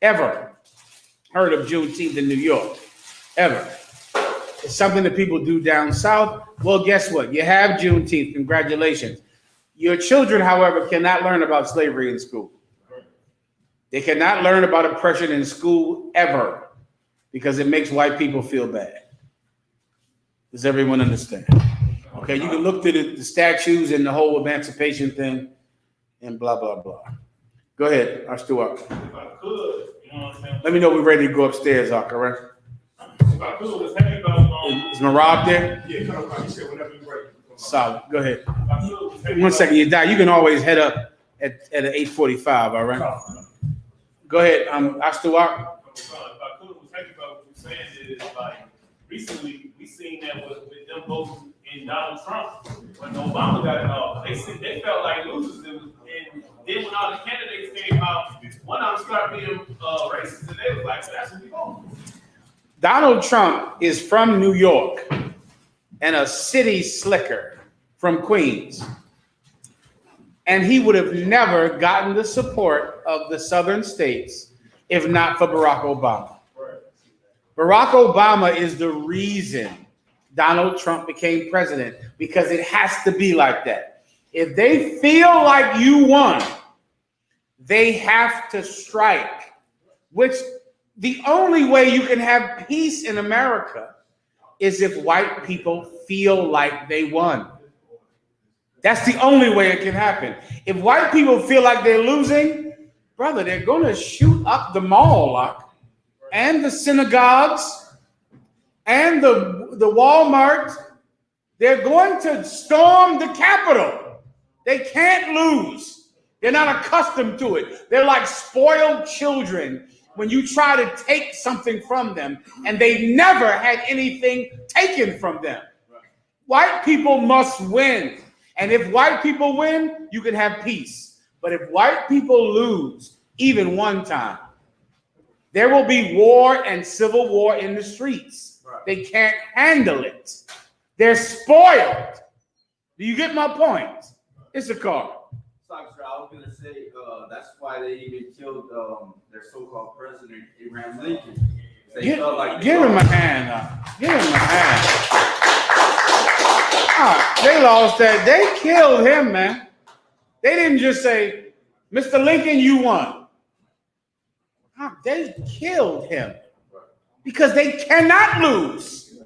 ever. Heard of Juneteenth in New York, ever. It's something that people do down south. Well, guess what? You have Juneteenth. Congratulations. Your children, however, cannot learn about slavery in school. They cannot learn about oppression in school ever because it makes white people feel bad. Does everyone understand? Okay, you can look through the statues and the whole emancipation thing and blah, blah, blah. Go ahead, Stuart. If I could, what I'm saying? Let me know we're ready to go upstairs, all correct? If I could, let's hang about. Is Marab there? Yeah, come on, you said whenever you're ready. Solid. Go ahead. If I could, let's hang 1 second, you die. You can always head up at an 8:45, all right? Go ahead, Stuart. If I could, let's hang about what you're saying is like recently we seen that with them voting in Donald Trump when Obama got involved. They felt like losers, and then when all the candidates came out, one of them started being racist, and they was like, so that's what we want. Donald Trump is from New York and a city slicker from Queens. And he would have never gotten the support of the southern states if not for Barack Obama. Barack Obama is the reason Donald Trump became president, because it has to be like that. If they feel like you won, they have to strike, which The only way you can have peace in America is if white people feel like they won. That's the only way it can happen. If white people feel like they're losing, brother, they're going to shoot up the mall and the synagogues and the Walmart. They're going to storm the Capitol. They can't lose. They're not accustomed to it. They're like spoiled children when you try to take something from them, and they've never had anything taken from them. White people must win. And if white people win, you can have peace. But if white people lose, even one time, there will be war and civil war in the streets. They can't handle it. They're spoiled. Do you get my point? It's a car. Sorry, sir, I was gonna say that's why they even killed their so-called president Abraham Lincoln. They felt like give him a hand. Give him a hand. They lost that. They killed him, man. They didn't just say, Mr. Lincoln, you won. They killed him because they cannot lose.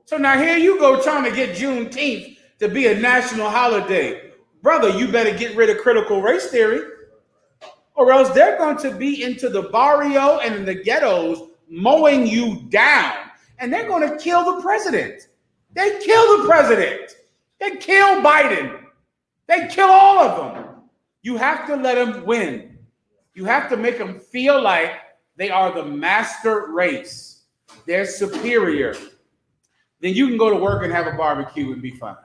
So now here you go trying to get Juneteenth to be a national holiday. Brother, you better get rid of critical race theory, or else they're going to be into the barrio and in the ghettos mowing you down, and they're going to kill the president. They kill the president. They kill Biden. They kill all of them. You have to let them win. You have to make them feel like they are the master race. They're superior. Then you can go to work and have a barbecue and be fine.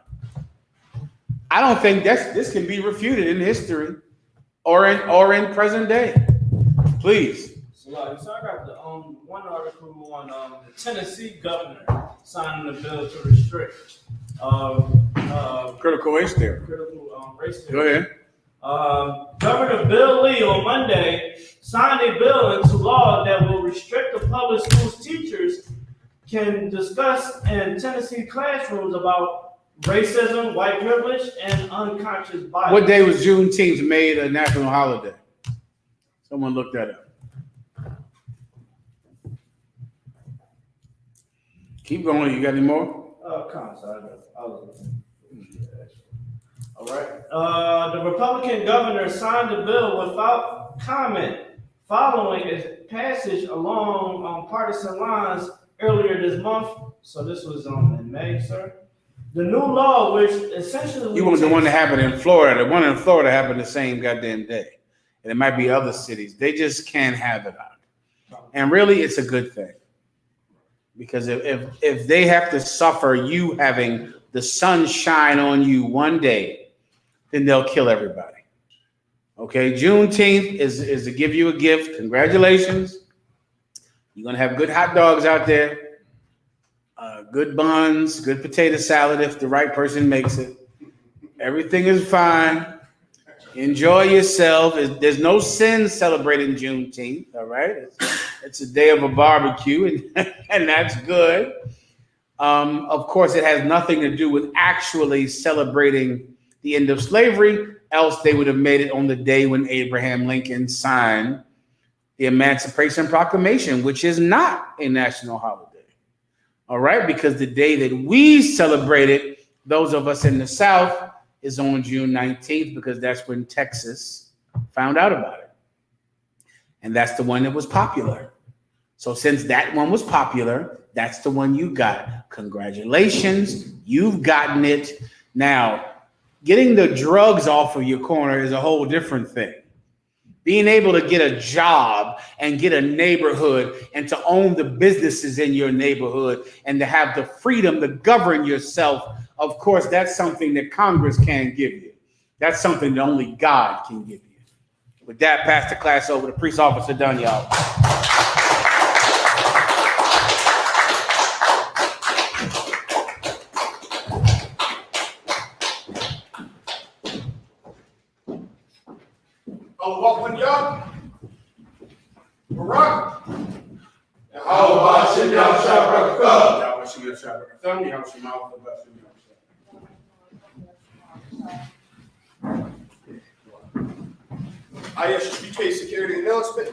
I don't think this can be refuted in history or in present day. Please. So I got the one article on the Tennessee governor signing a bill to restrict critical race theory. Race theory. Go ahead. Governor Bill Lee on Monday signed a bill into law that will restrict the public schools teachers can discuss in Tennessee classrooms about racism, white privilege, and unconscious bias. What day was Juneteenth made a national holiday? Someone look that up. Keep going. You got any more? All right. The Republican governor signed the bill without comment following its passage along partisan lines earlier this month. So this was in May, sir. The new law, which essentially... You want the one that happened in Florida. The one in Florida happened the same goddamn day. And it might be other cities. They just can't have it out. And really, it's a good thing. Because if they have to suffer you having the sun shine on you one day, then they'll kill everybody. Okay, Juneteenth is to give you a gift. Congratulations. You're going to have good hot dogs out there. Good buns, good potato salad if the right person makes it. Everything is fine. Enjoy yourself. There's no sin celebrating Juneteenth, all right? It's a day of a barbecue, and that's good. Of course, it has nothing to do with actually celebrating the end of slavery, else they would have made it on the day when Abraham Lincoln signed the Emancipation Proclamation, which is not a national holiday. All right, because the day that we celebrated, those of us in the South, is on June 19th, because that's when Texas found out about it. And that's the one that was popular. So since that one was popular, that's the one you got. Congratulations, you've gotten it. Now, getting the drugs off of your corner is a whole different thing. Being able to get a job and get a neighborhood and to own the businesses in your neighborhood and to have the freedom to govern yourself, of course, that's something that Congress can't give you. That's something that only God can give you. With that, pass the class over to Priest Officer Dunn, y'all. Welcome, y'all. Barak. ISUPK security announcement.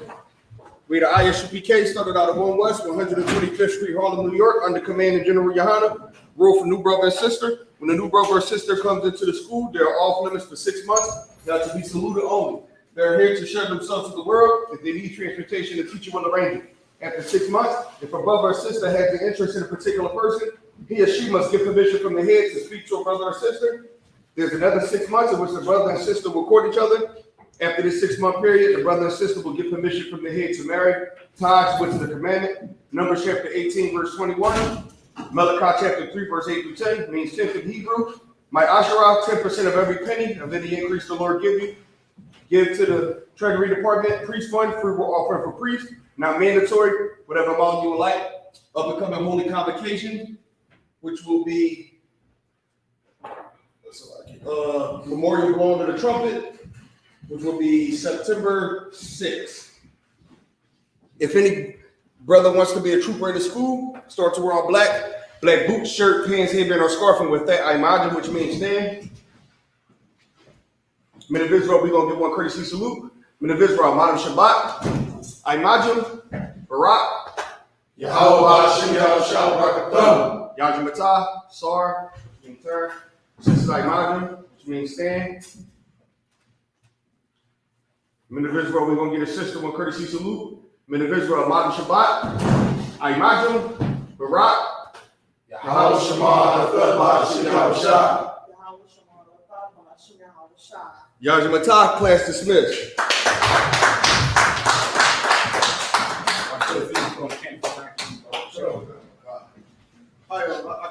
We the ISUPK started out at 1 West, 125th Street, Harlem, New York, under command of General Yohana. Rule for new brother and sister. When a new brother or sister comes into the school, they are off limits for 6 months. They are to be saluted only. They are here to share themselves with the world. If they need transportation, the teacher will arrange it. After 6 months, if a brother or sister has an interest in a particular person, he or she must get permission from the head to speak to a brother or sister. There's another 6 months in which the brother and sister will court each other. After this 6 month period, the brother and sister will get permission from the head to marry. Tithes, which is a commandment. Numbers chapter 18, verse 21. Malachi chapter 3, verse 8 through 10 means 10th in Hebrew. My Asherah, 10% of every penny of any increase the Lord give you. Give to the Treasury Department, priest fund, frugal offering for priests. Not mandatory, whatever amount you would like. Upcoming holy convocation, which will be memorial blowing of the trumpet, which will be September 6th. If any brother wants to be a trooper in the school, start to wear all black boots, shirt, pants, headband, or scarf, and with that, I imagine, which means stand. Men of Israel, we're going to give one courtesy salute. Men of Israel, Madam Shabbat, I imagine, Barak, Yahweh Shem Yahushua Barakathon. Yajimatah, Sar, in turn. This is I imagine, which means stand. Men of Israel, we're going to get a sister one courtesy salute. Men of Israel, Madam Shabbat, I imagine, Barak, Yahweh Shema Shem Yahushua. Yajimatah, class dismissed.